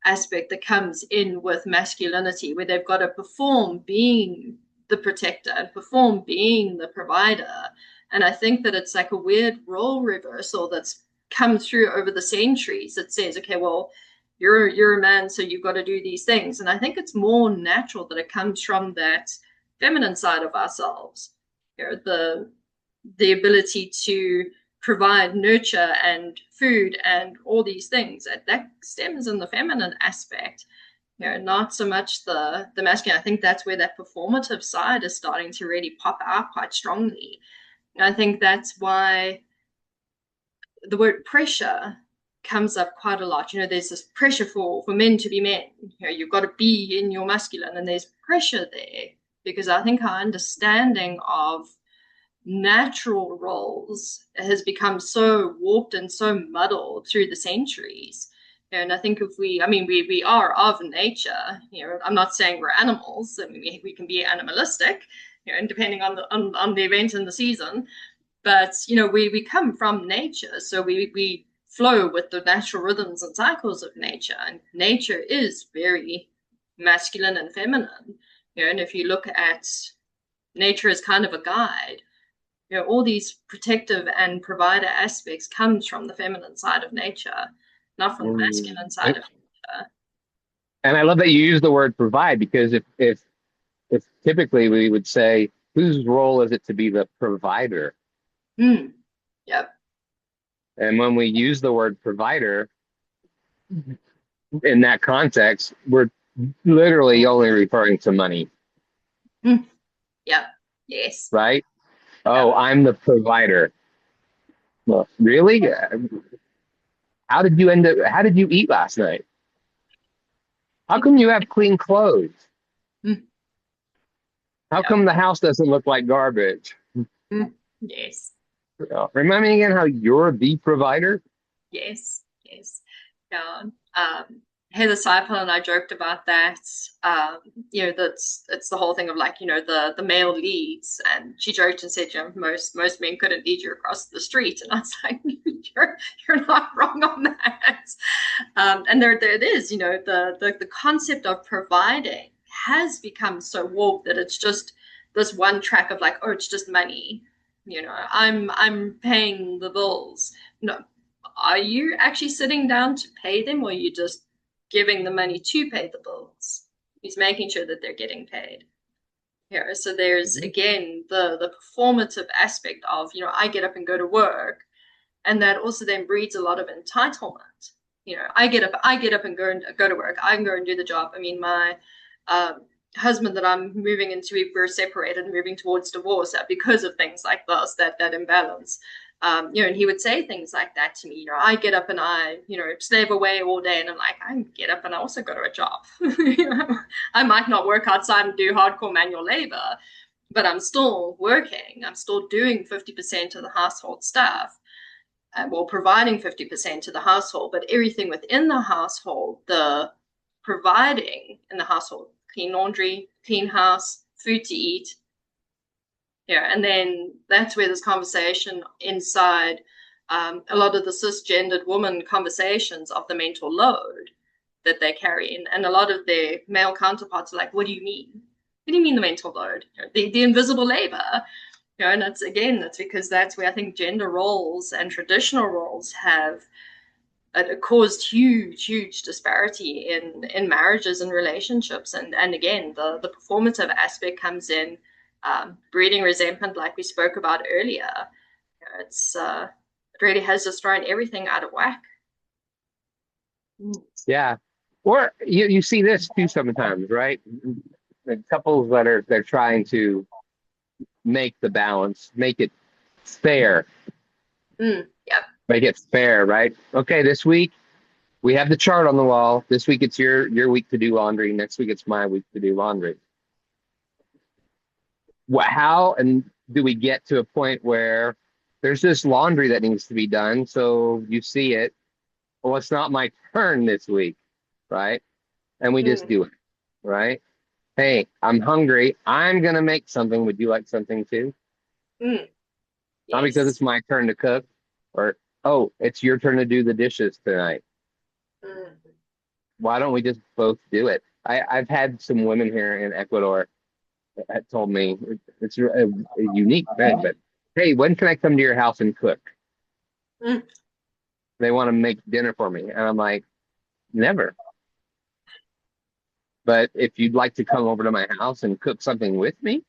aspect that comes in with masculinity, where they've got to perform being the protector and perform being the provider. And I think that it's like a weird role reversal that's come through over the centuries that says, okay, well, you're a man, so you've got to do these things. And I think it's more natural that it comes from that feminine side of ourselves, the ability to provide nurture and food and all these things that stems in the feminine aspect, not so much the masculine. I think that's where that performative side is starting to really pop out quite strongly. And I think that's why the word pressure comes up quite a lot. There's this pressure for men to be men. You've got to be in your masculine, and there's pressure there because I think our understanding of natural roles has become so warped and so muddled through the centuries. And I think we are of nature. I'm not saying we're animals. I mean, we can be animalistic, and depending on the event and the season. But we come from nature, so we flow with the natural rhythms and cycles of nature, and nature is very masculine and feminine. And if you look at nature as kind of a guide, all these protective and provider aspects comes from the feminine side of nature, not from the masculine side of nature. And I love that you use the word provide, because if typically we would say, whose role is it to be the provider? Yep. And when we use the word provider in that context, we're literally only referring to money. Yep. Yes. Right? Oh, I'm the provider. Well, really? How did you eat last night? How come you have clean clothes? How come the house doesn't look like garbage? Yes. Remind me again how you're the provider? Yes. Yeah. Heather Seipel and I joked about that. That's it's the whole thing of like, the male leads, and she joked and said, most men couldn't lead you across the street, and I was like, you're not wrong on that. And there it is, the concept of providing has become so warped that it's just this one track of like, oh, it's just money. I'm paying the bills. No, are you actually sitting down to pay them, or are you just giving the money to pay the bills? He's making sure that they're getting paid. So there's again the performative aspect of, I get up and go to work, and that also then breeds a lot of entitlement. I get up and go to work. I can go and do the job. I mean, my husband that I'm moving into, we're separated and moving towards divorce because of things like this, that imbalance. And he would say things like that to me. I get up and I, slave away all day, and I'm like, I get up and I also go to a job. I might not work outside and do hardcore manual labor, but I'm still working. I'm still doing 50% of the household stuff, well, providing 50% of the household, but everything within the household, the providing in the household, clean laundry, clean house, food to eat. And then that's where this conversation inside a lot of the cisgendered woman conversations of the mental load that they carry in. And a lot of their male counterparts are like, what do you mean? What do you mean the mental load? The invisible labor. And that's because that's where I think gender roles and traditional roles have caused huge disparity in marriages and relationships. And again, the performative aspect comes in, breeding resentment, like we spoke about earlier. It really has just thrown everything out of whack. Yeah. Or you see this too sometimes, right? The couples that they're trying to make the balance, make it fair. Yep. Make it fair, right? Okay, this week we have the chart on the wall. This week it's your week to do laundry. Next week it's my week to do laundry. How and do we get to a point where there's this laundry that needs to be done? So you see it, well, it's not my turn this week, right? And we just Mm, do it, right? Hey, I'm hungry. I'm gonna make something. Would you like something too? mm, Not because yes. it's my turn to cook, or oh, it's your turn to do the dishes tonight. Mm, Why don't we just both do it? I've had some women here in Ecuador that told me it's a unique thing, but hey, when can I come to your house and cook? mm, They want to make dinner for me, and I'm like, never. But if you'd like to come over to my house and cook something with me,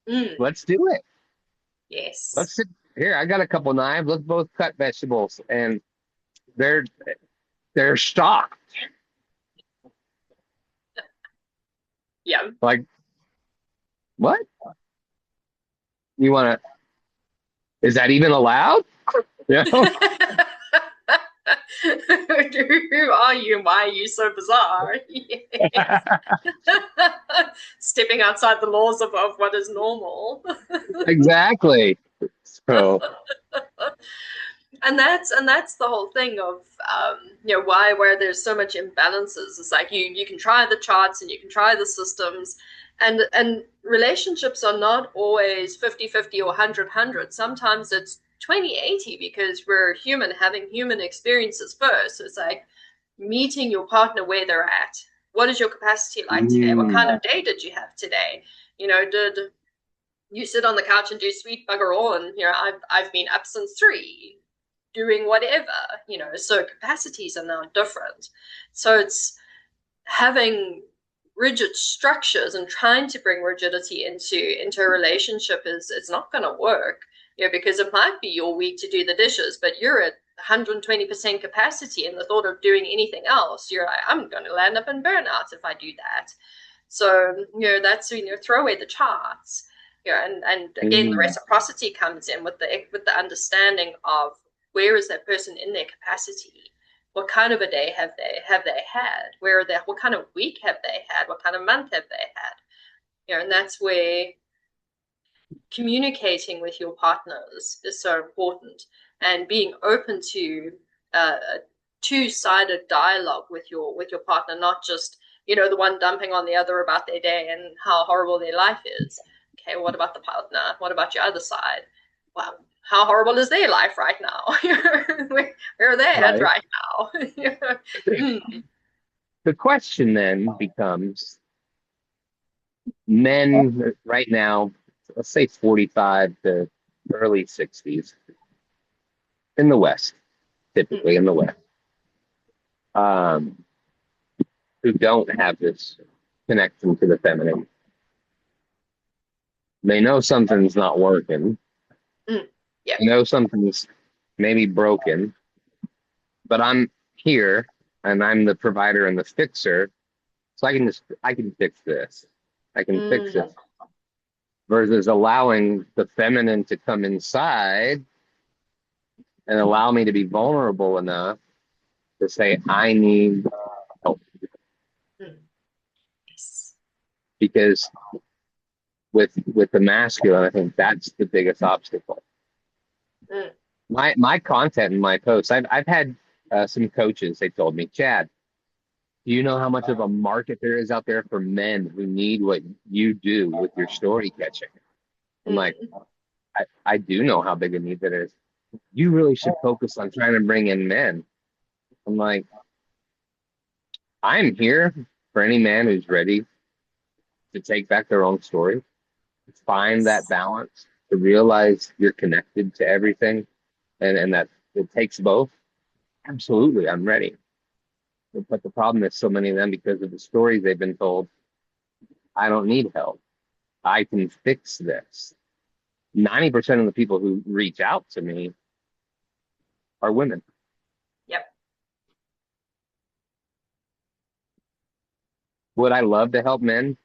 mm, let's do it. yes. Let's sit here. I got a couple knives. Let's both cut vegetables, and they're they're stocked. Yeah. Like what? You want to? Is that even allowed? You know? Who are you and why are you so bizarre? Yes. Stepping outside the laws of what is normal. Exactly. So, And that's the whole thing of why where there's so much imbalances. It's like you can try the charts and you can try the systems, and relationships are not always 50-50 or 100-100. Sometimes it's 20-80 because we're human having human experiences first. So it's like meeting your partner where they're at. What is your capacity like today? What kind mm, of day did you have today? Did you sit on the couch and do sweet bugger all? And I've been up since 3 doing whatever. So capacities are now different. So it's having rigid structures and trying to bring rigidity into a relationship is it's not going to work. Because it might be your week to do the dishes, but you're at 120% capacity, and the thought of doing anything else, you're like, I'm going to land up in burnout if I do that. So that's when you throw away the charts. And again, the mm, reciprocity comes in with the understanding of where is that person in their capacity. What kind of a day have they had? Where are they? What kind of week have they had? What kind of month have they had? And that's where communicating with your partners is so important, and being open to a two-sided dialogue with your partner, not just the one dumping on the other about their day and how horrible their life is. Okay, what about the partner? What about your other side? Well, how horrible is their life right now? Where are they at right. right now? Mm, The question then becomes men right now, let's say 45 to early 60s in the West, mm, typically in the West, um, who don't have this connection to the feminine. They know something's not working. mm. Yeah. They know something's maybe broken, but I'm here and I'm the provider and the fixer. So I can fix this. I can fix Mm, it versus allowing the feminine to come inside and allow me to be vulnerable enough to say, I need help. mm. Yes. Because with the masculine, I think that's the biggest obstacle. Mm, My content and my posts, I've had some coaches, they told me, Chad, do you know how much of a market there is out there for men who need what you do with your story catching? I'm like, mm. I do know how big a need that is. You really should focus on trying to bring in men. I'm like, I'm here for any man who's ready to take back their own story, to find that Yes. balance, to realize you're connected to everything and that it takes both. Absolutely, I'm ready. But the problem is so many of them, because of the stories they've been told, I don't need help. I can fix this. 90% of the people who reach out to me are women. Yep. Would I love to help men?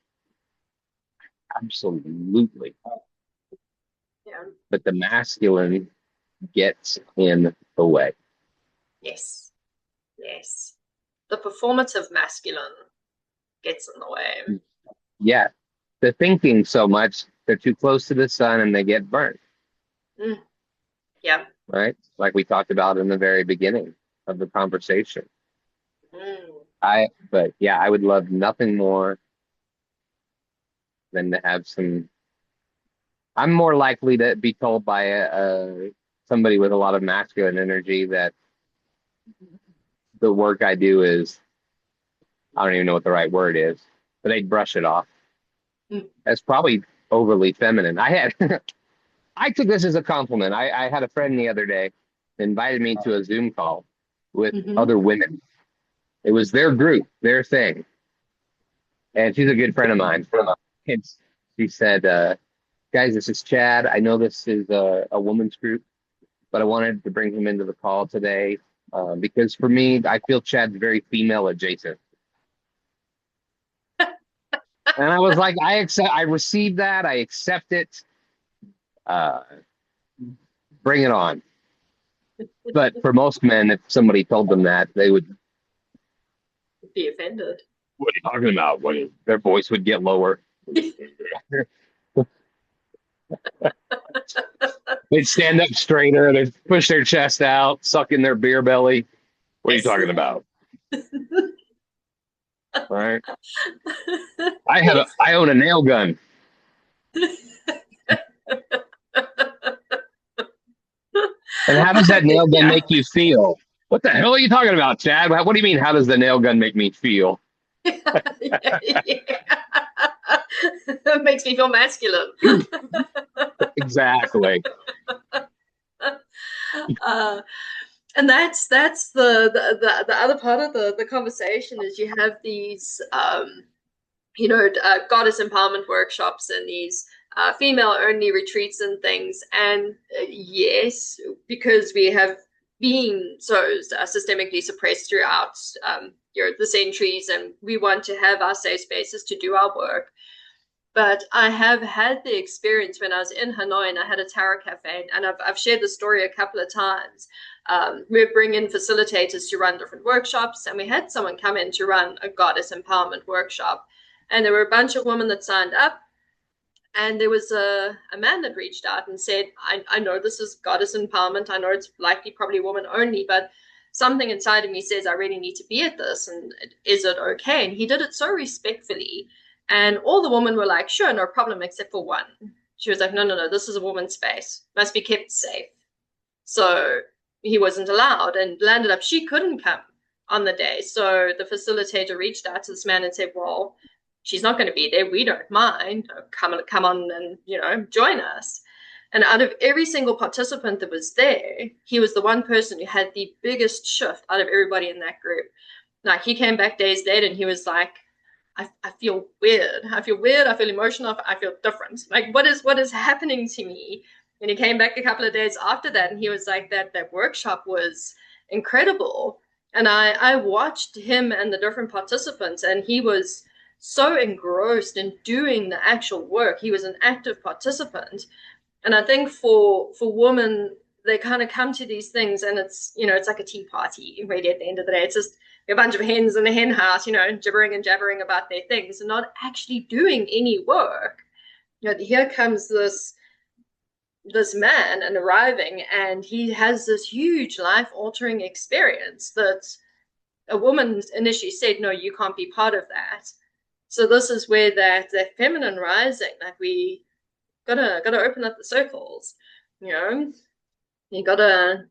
Absolutely. Yeah. But the masculine gets in the way. Yes. Yes. The performative masculine gets in the way. Yeah. They're thinking so much, they're too close to the sun and they get burnt, Mm, yeah. right? Like we talked about in the very beginning. of the conversation. Mm. But yeah, I would love nothing more than to have some. I'm more likely to be told by somebody with a lot of masculine energy that the work I do is, I don't even know what the right word is, but they'd brush it off. Mm. That's probably overly feminine. I took this as a compliment. I had a friend the other day invited me to a Zoom call with Mm-hmm. other women. It was their group, their thing. And she's a good friend of mine. And she said, guys, this is Chad. I know this is a woman's group, but I wanted to bring him into the call today because for me, I feel Chad's very female adjacent. And I was like, I received that. I accept it. Uh, bring it on. But for most men, if somebody told them that, they would, Be offended. what are you talking about? Their voice would get lower. They'd stand up straighter. They'd push their chest out, suck in their beer belly. What are you Yes. talking about? All right. Yes. I own a nail gun. And how does that nail gun Yeah. make you feel? What the hell are you talking about, Chad? What do you mean? How does the nail gun make me feel? Yeah. It makes me feel masculine. Exactly. uh, and that's the other part of the conversation is you have these goddess empowerment workshops and these female only retreats and things. And yes, because we have been so systemically suppressed throughout the centuries, and we want to have our safe spaces to do our work. But I have had the experience when I was in Hanoi and I had a tarot cafe, and I've shared the story a couple of times. We bring in facilitators to run different workshops, and we had someone come in to run a goddess empowerment workshop. And there were a bunch of women that signed up, and there was a man that reached out and said, I know this is goddess empowerment. I know it's likely probably woman only, but something inside of me says I really need to be at this. And is it okay? And he did it so respectfully. And all the women were like, sure, no problem, except for one. She was like, no, no, no, this is a woman's space. Must be kept safe. So he wasn't allowed and landed up, she couldn't come on the day. So the facilitator reached out to this man and said, well, she's not going to be there. We don't mind. Come on and, join us. And out of every single participant that was there, he was the one person who had the biggest shift out of everybody in that group. Like he came back days later and he was like, I feel weird. I feel weird. I feel emotional. I feel different. Like what is happening to me? And he came back a couple of days after that and he was like, that workshop was incredible. And I watched him and the different participants, and he was so engrossed in doing the actual work. He was an active participant. And I think for women, they kind of come to these things and it's like a tea party really at the end of the day. It's just a bunch of hens in a hen house, gibbering and jabbering about their things and not actually doing any work. Here comes this man and arriving, and he has this huge life altering experience that a woman initially said, no, you can't be part of that. So this is where that feminine rising, like we gotta open up the circles, you know. You gotta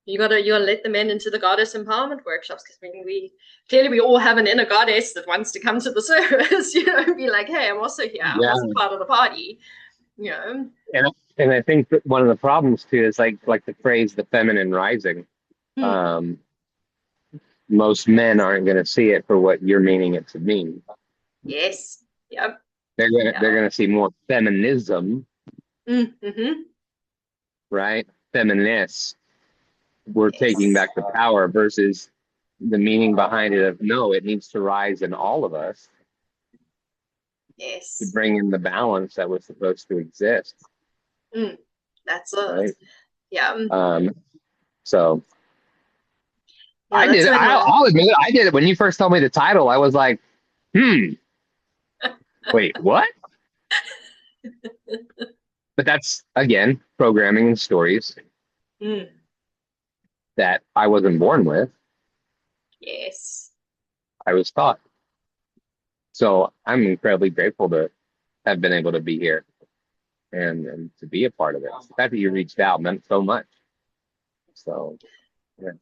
let the men into the goddess empowerment workshops, because we all have an inner goddess that wants to come to the service, be like, hey, I'm also here, I'm Yeah. also part of the party, you know. And and I think that one of the problems too is like the phrase the feminine rising. Hmm. Um, most men aren't going to see it for what you're meaning it to mean. Yes. Yep. They're Yeah. gonna see more feminism, Mm-hmm. right? Feminists. We're taking Yes. back the power versus the meaning behind it of no, it needs to rise in all of us to Yes. bring in the balance that was supposed to exist, Mm. That's it. right? Yeah. Um, so Yeah, I that's did it. when I'll admit it. I did it when you first told me the title. I was like, wait, what? But that's again programming and stories mm, that I wasn't born with. Yes. I was taught. So I'm incredibly grateful to have been able to be here and to be a part of it. The fact that you reached out meant so much. So yeah.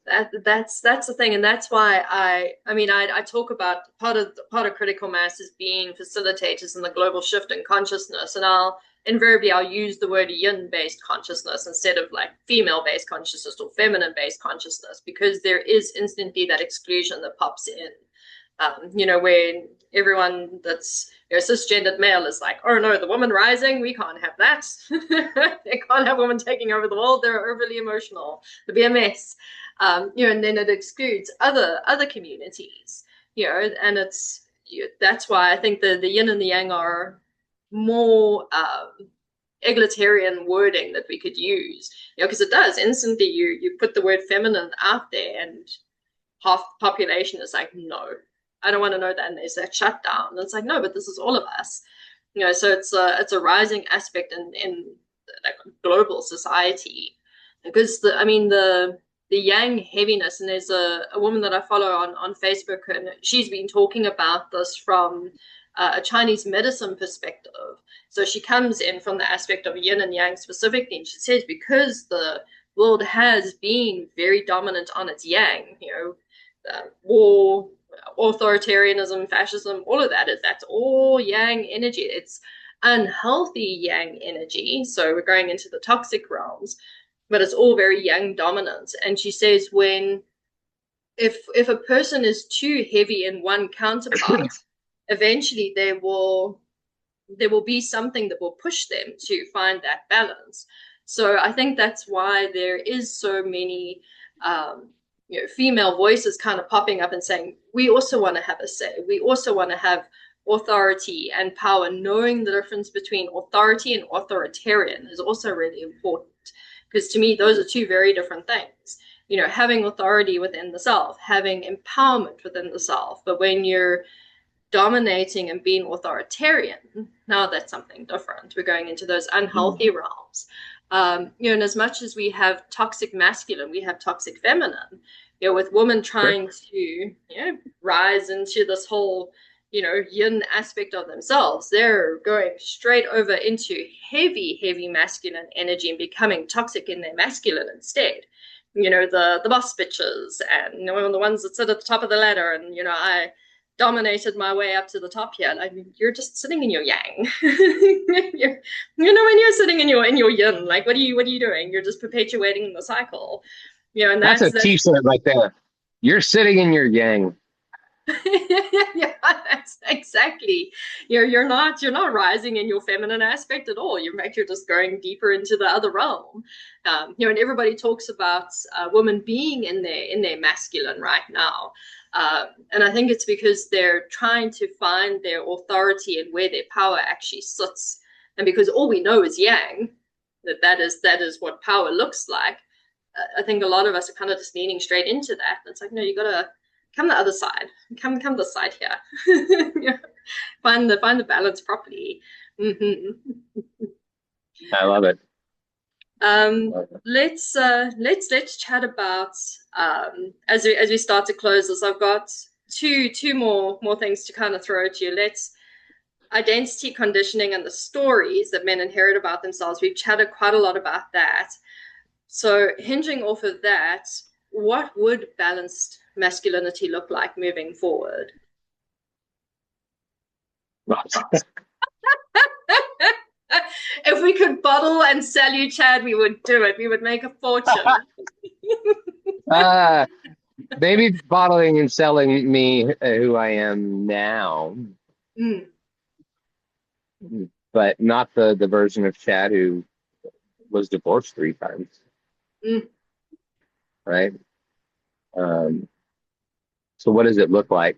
That's the thing, and that's why I mean I talk about part of critical mass is being facilitators in the global shift in consciousness, and I'll use the word yin based consciousness instead of like female based consciousness or feminine based consciousness, because there is instantly that exclusion that pops in. When everyone that's cisgendered male is like, oh no, the woman rising, we can't have that. They can't have women taking over the world. They're overly emotional. It'll be a mess. And then it excludes other communities. And that's why I think the yin and the yang are more egalitarian wording that we could use. Because it does instantly you put the word feminine out there, and half the population is like, no, I don't want to know that. And there's that shutdown. And it's like, no, but this is all of us. So it's a rising aspect in like global society, because the yang heaviness, and there's a woman that I follow on Facebook, and she's been talking about this from a Chinese medicine perspective. So she comes in from the aspect of yin and yang specifically, and she says because the world has been very dominant on its yang, war, authoritarianism, fascism, all of that's all yang energy. It's unhealthy yang energy. So we're going into the toxic realms, but it's all very yang dominant. And she says if a person is too heavy in one counterpart, eventually there will be something that will push them to find that balance. So I think that's why there is so many female voices kind of popping up and saying, we also want to have a say. We also want to have authority and power. Knowing the difference between authority and authoritarian is also really important, because to me, those are two very different things. Having authority within the self, having empowerment within the self. But when you're dominating and being authoritarian, now that's something different. We're going into those unhealthy realms. And as much as we have toxic masculine, we have toxic feminine. With women trying to, rise into this whole, yin aspect of themselves, they're going straight over into heavy, heavy masculine energy and becoming toxic in their masculine instead. The boss bitches, and the ones that sit at the top of the ladder, and I dominated my way up to the top here. I mean, you're just sitting in your yang. When you're sitting in your yin, like what are you doing? You're just perpetuating the cycle. And That's a t-shirt right there. You're sitting in your yang. Yeah, that's exactly. You're not rising in your feminine aspect at all. You're just going deeper into the other realm. And everybody talks about women being in their masculine right now. And I think it's because they're trying to find their authority and where their power actually sits. And because all we know is yang, that is what power looks like. I think a lot of us are kind of just leaning straight into that. And it's like, no, you gotta come the other side. Come this side here. Yeah. Find the balance properly. Mm-hmm. I love it. Let's chat about as we start to close this. I've got two more things to kind of throw at you. Let's identity conditioning and the stories that men inherit about themselves. We've chatted quite a lot about that. So hinging off of that, what would balanced masculinity look like moving forward? If we could bottle and sell you, Chad, we would do it. We would make a fortune. Maybe bottling and selling me who I am now, but not the version of Chad who was divorced 3 times. Right? So what does it look like?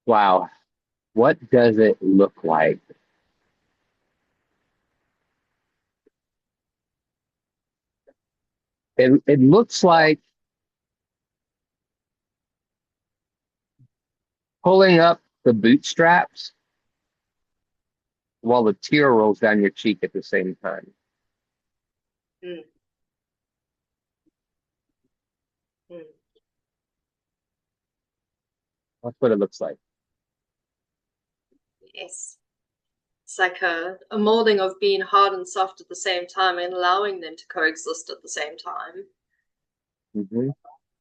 Wow. What does it look like? It looks like pulling up the bootstraps while the tear rolls down your cheek at the same time. That's what it looks like. Yes. It's like a molding of being hard and soft at the same time and allowing them to coexist at the same time. Hmm.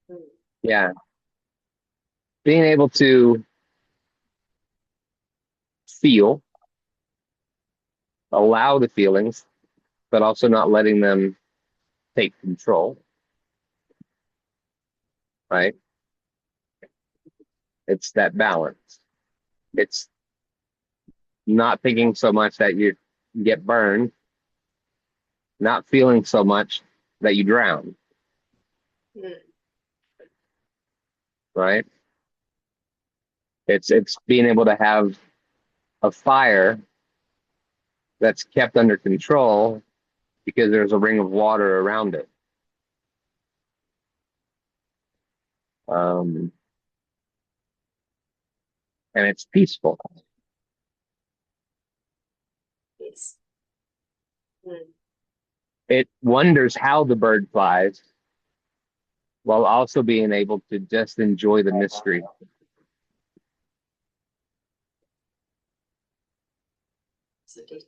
Mm. Yeah. Being able to feel, allow the feelings, but also not letting them take control, right? It's that balance. It's not thinking so much that you get burned, not feeling so much that you drown, Mm. right? It's being able to have a fire that's kept under control because there's a ring of water around it. Um, and it's peaceful. Yes. Mm. It wonders how the bird flies while also being able to just enjoy the mystery. So deep.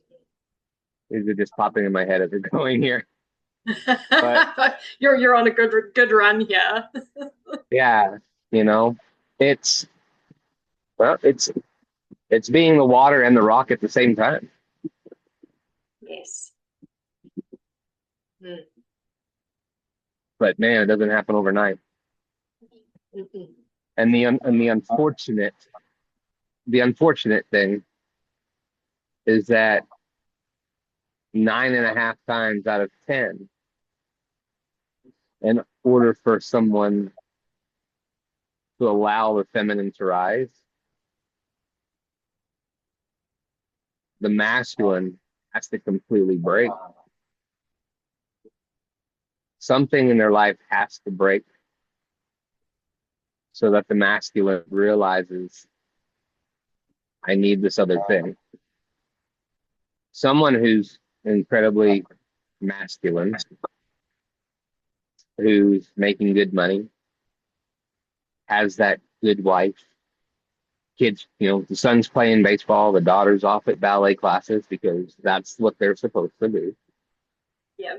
Is it just popping in my head as we're going here? But You're on a good run here. yeah, you know, it's well, it's being the water and the rock at the same time. Yes. Mm. But man, it doesn't happen overnight. Mm-mm. And the unfortunate thing is that 9.5 times out of 10, in order for someone to allow the feminine to rise, the masculine has to completely break. Something in their life has to break so that the masculine realizes, I need this other thing. Someone who's incredibly masculine, who's making good money, has that good wife, kids, the son's playing baseball, the daughter's off at ballet classes because that's what they're supposed to do, Yeah.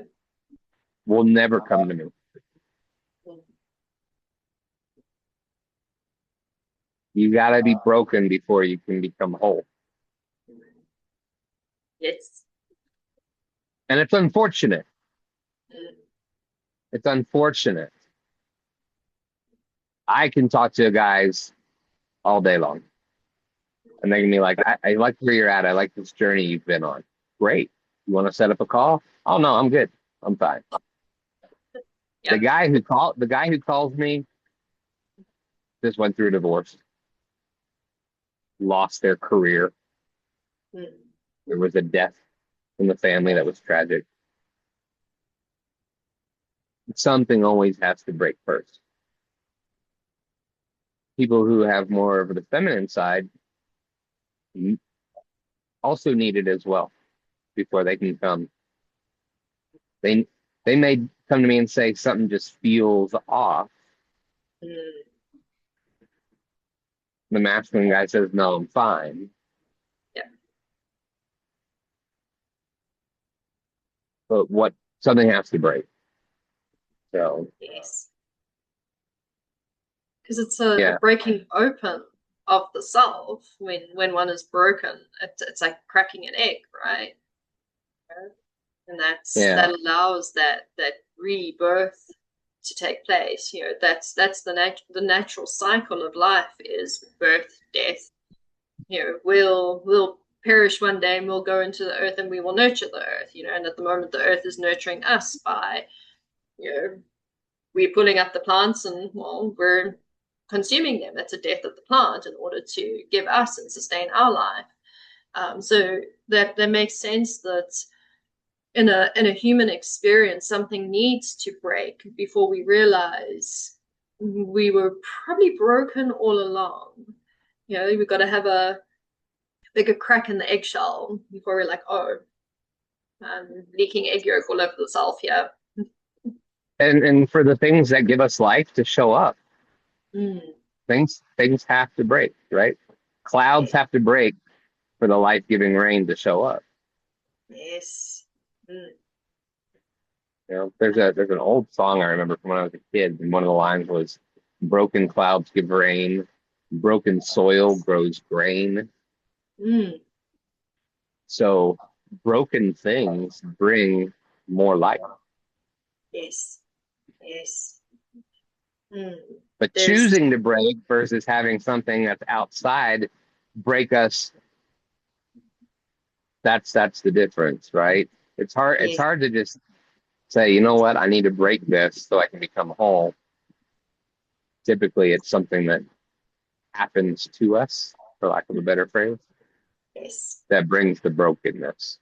will never come to me. Mm. You got to be broken before you can become whole. Yes. And it's unfortunate. Mm. It's unfortunate. I can talk to guys all day long, and they can be like, I like where you're at. I like this journey you've been on. Great. You want to set up a call? Oh, no, I'm good. I'm fine. Yeah. The guy who calls me just went through a divorce, lost their career. Mm. There was a death in the family that was tragic. Something always has to break first. People who have more of the feminine side also need it as well before they can come. They they may come to me and say something just feels off. Mm. The masculine guy says, no, I'm fine. Yeah. But something has to break. So Yes. Because it's a yeah, breaking open of the self when one is broken. It's like cracking an egg, right? And yeah. that allows that rebirth to take place. That's the natural cycle of life is birth, death. We'll perish one day and we'll go into the earth and we will nurture the earth. And at the moment the earth is nurturing us by we're pulling up the plants and well we're consuming them. That's a death of the plant in order to give us and sustain our life. So that makes sense that in a human experience, something needs to break before we realize we were probably broken all along. We've got to have a bigger crack in the eggshell before we're like, oh, I'm leaking egg yolk all over the self here. And for the things that give us life to show up, Mm. things have to break, right? Clouds Yes. have to break for the life-giving rain to show up. Yes. Mm. You know, there's an old song I remember from when I was a kid, and one of the lines was, "Broken clouds give rain, broken soil grows grain." Mm. So broken things bring more life. Yes. Yes. Mm. But There's choosing to break versus having something that's outside break us, that's the difference, right? It's yes. hard to just say, you know what, I need to break this so I can become whole. Typically it's something that happens to us, for lack of a better phrase, Yes. that brings the brokenness.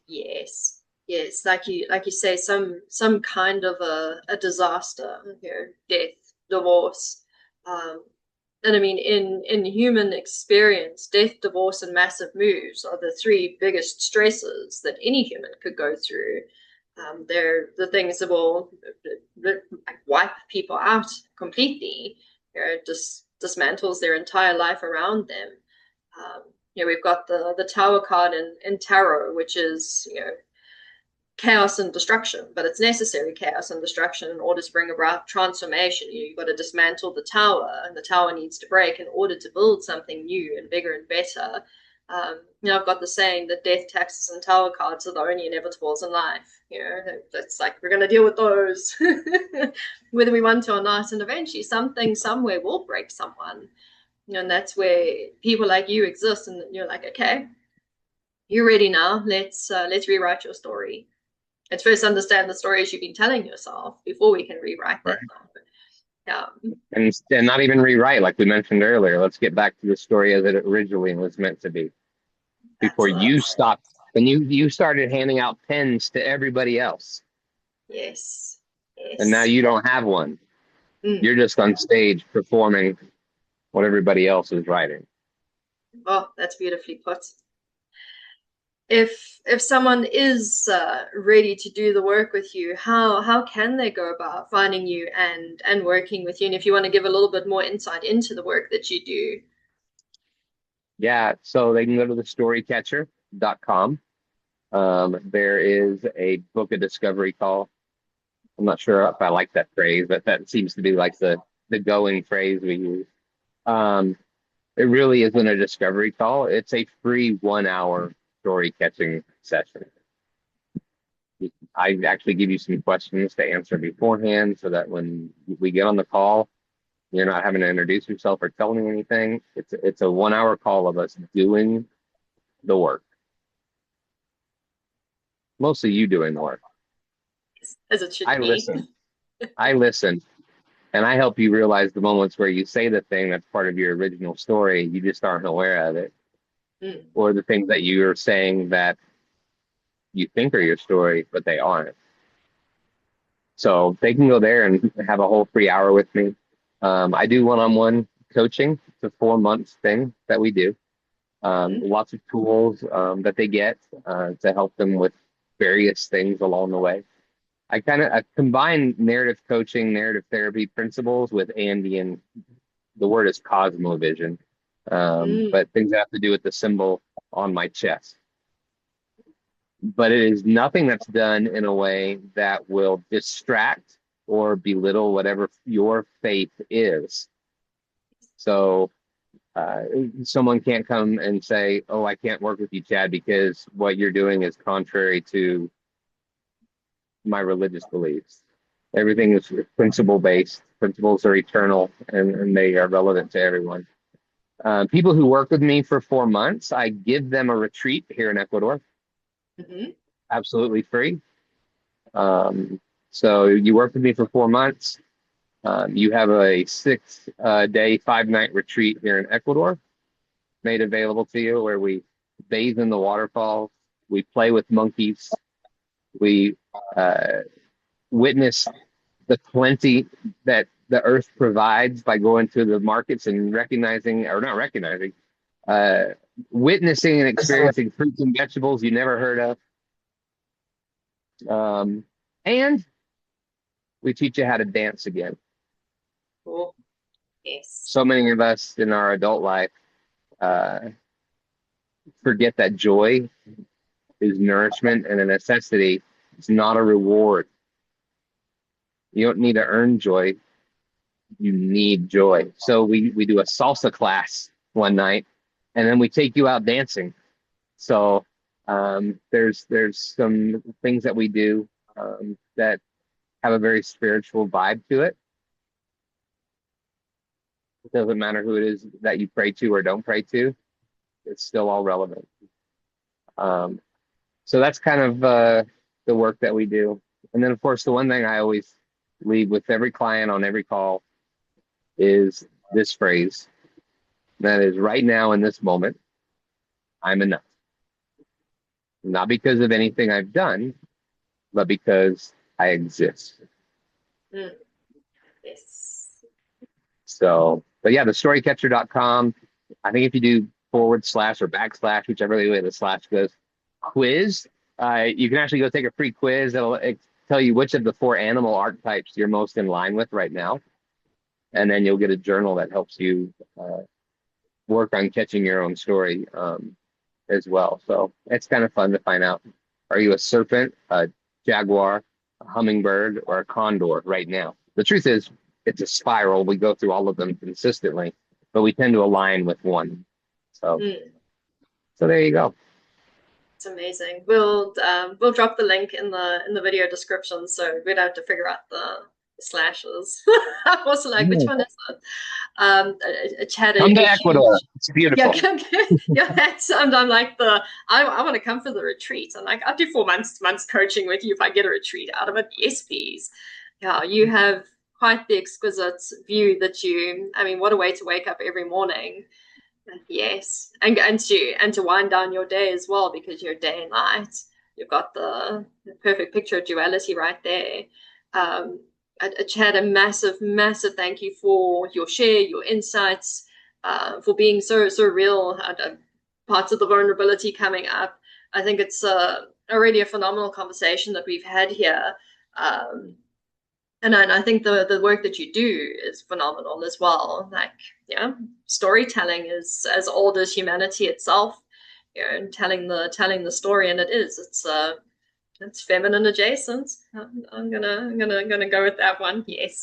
Yes. Yes. Like you say, some kind of a disaster, death, divorce. Um, and I mean, in human experience, death, divorce, and massive moves are the three biggest stresses that any human could go through. They're the things that will wipe people out completely. Just dismantles their entire life around them. Um, we've got the Tower card in tarot, which is chaos and destruction, but it's necessary chaos and destruction in order to bring about transformation. You've got to dismantle the tower, and the tower needs to break in order to build something new and bigger and better. I've got the saying that death, taxes, and tower cards are the only inevitables in life. That's like we're going to deal with those, whether we want to or not. And eventually, something somewhere will break someone. And that's where people like you exist. And you're like, okay, you're ready now. Let's rewrite your story. Let's first understand the stories you've been telling yourself before we can rewrite Right. that now. Yeah, And not even rewrite, like we mentioned earlier. Let's get back to the story as it originally was meant to be. that's Before what. you stopped and you started handing out pens to everybody else. Yes, And now yes. you don't have one. Mm. You're just on stage performing what everybody else is writing. Oh, that's beautifully put. If someone is ready to do the work with you, how can they go about finding you and working with you? And if you want to give a little bit more insight into the work that you do. Yeah, so they can go to thestorycatcher.com. There is a book of discovery call. I'm not sure if I like that phrase, but that seems to be like the going phrase we use. Um, it really isn't a discovery call. It's a free 1 hour story catching session. I actually give you some questions to answer beforehand so that when we get on the call, you're not having to introduce yourself or tell me anything. It's a 1 hour call of us doing the work. Mostly you doing the work. As it should I be. listen. I listen. And I help you realize the moments where you say the thing that's part of your original story, you just aren't aware of it. Mm. Or the things that you're saying that you think are your story, but they aren't. So they can go there and have a whole free hour with me. I do one-on-one coaching. It's a 4 month thing that we do. Mm-hmm. Lots of tools that they get to help them with various things along the way. I kind of combine narrative coaching, narrative therapy principles with Andean. The word is cosmovision, Mm. but things that have to do with the symbol on my chest. But it is nothing that's done in a way that will distract or belittle whatever your faith is. So uh, someone can't come and say, "Oh, I can't work with you, Chad, because what you're doing is contrary to my religious beliefs." Everything is principle based. Principles are eternal, and they are relevant to everyone. People who work with me for 4 months, I give them a retreat here in Ecuador, Mm-hmm. absolutely free. Um, so you work with me for 4 months. You have a 6 day, 5 night retreat here in Ecuador made available to you where we bathe in the waterfalls, we play with monkeys, we uh, witness the plenty that the earth provides by going to the markets and recognizing, or not recognizing, uh, witnessing and experiencing fruits and vegetables you never heard of. And we teach you how to dance again. Cool. Yes. So many of us in our adult life uh, forget that joy is nourishment and a necessity. It's not a reward. You don't need to earn joy. You need joy. So we do a salsa class one night, and then we take you out dancing. So there's some things that we do that have a very spiritual vibe to it. It doesn't matter who it is that you pray to or don't pray to. It's still all relevant. Um, so that's kind of the work that we do. And then, of course, the one thing I always leave with every client on every call is this phrase. That is, right now in this moment, I'm enough. Not because of anything I've done, but because I exist. Mm. Yes. So, but yeah, the storycatcher.com. I think if you do forward slash or backslash, whichever way the slash goes, quiz, you can actually go take a free quiz that'll tell you which of the 4 animal archetypes you're most in line with right now. And then you'll get a journal that helps you work on catching your own story as well. So it's kind of fun to find out. Are you a serpent, a jaguar, a hummingbird, or a condor right now? The truth is, it's a spiral. We go through all of them consistently, but we tend to align with one. So, so there you go. It's amazing. We'll drop the link in the video description, so we'd have to figure out the slashes. I'm also like, which Yeah. one is it? Chad, Come to a Ecuador. huge, It's yeah, beautiful. yeah. That's, I'm like I want to come for the retreat. I'm like, I'll do 4 months coaching with you if I get a retreat out of it. Yes, please. Yeah, you have quite the exquisite view that I mean, what a way to wake up every morning. Yes, and to wind down your day as well, because you're day and night. You've got the perfect picture of duality right there. Um, Chad, a massive, massive thank you for your share, your insights, for being so real. Parts of the vulnerability coming up. I think it's already a phenomenal conversation that we've had here. Um, and I think the work that you do is phenomenal as well. Like, yeah, storytelling is as old as humanity itself. And telling the story, and it's feminine adjacent. I'm gonna go with that one. Yes.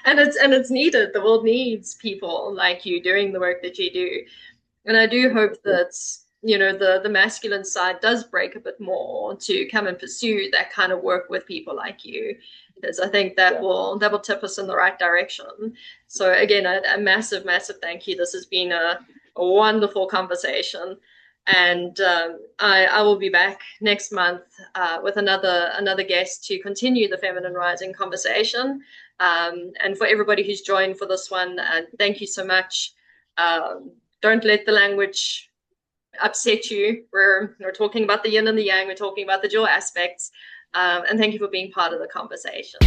And it's needed. The world needs people like you doing the work that you do. And I do hope that, the masculine side does break a bit more to come and pursue that kind of work with people like you, because I think that will tip us in the right direction. So again, a massive, massive thank you. This has been a wonderful conversation. And I will be back next month with another guest to continue the feminine rising conversation. And for everybody who's joined for this one, thank you so much. Don't let the language upset you. We're talking about the yin and the yang. We're talking about the dual aspects. And thank you for being part of the conversation.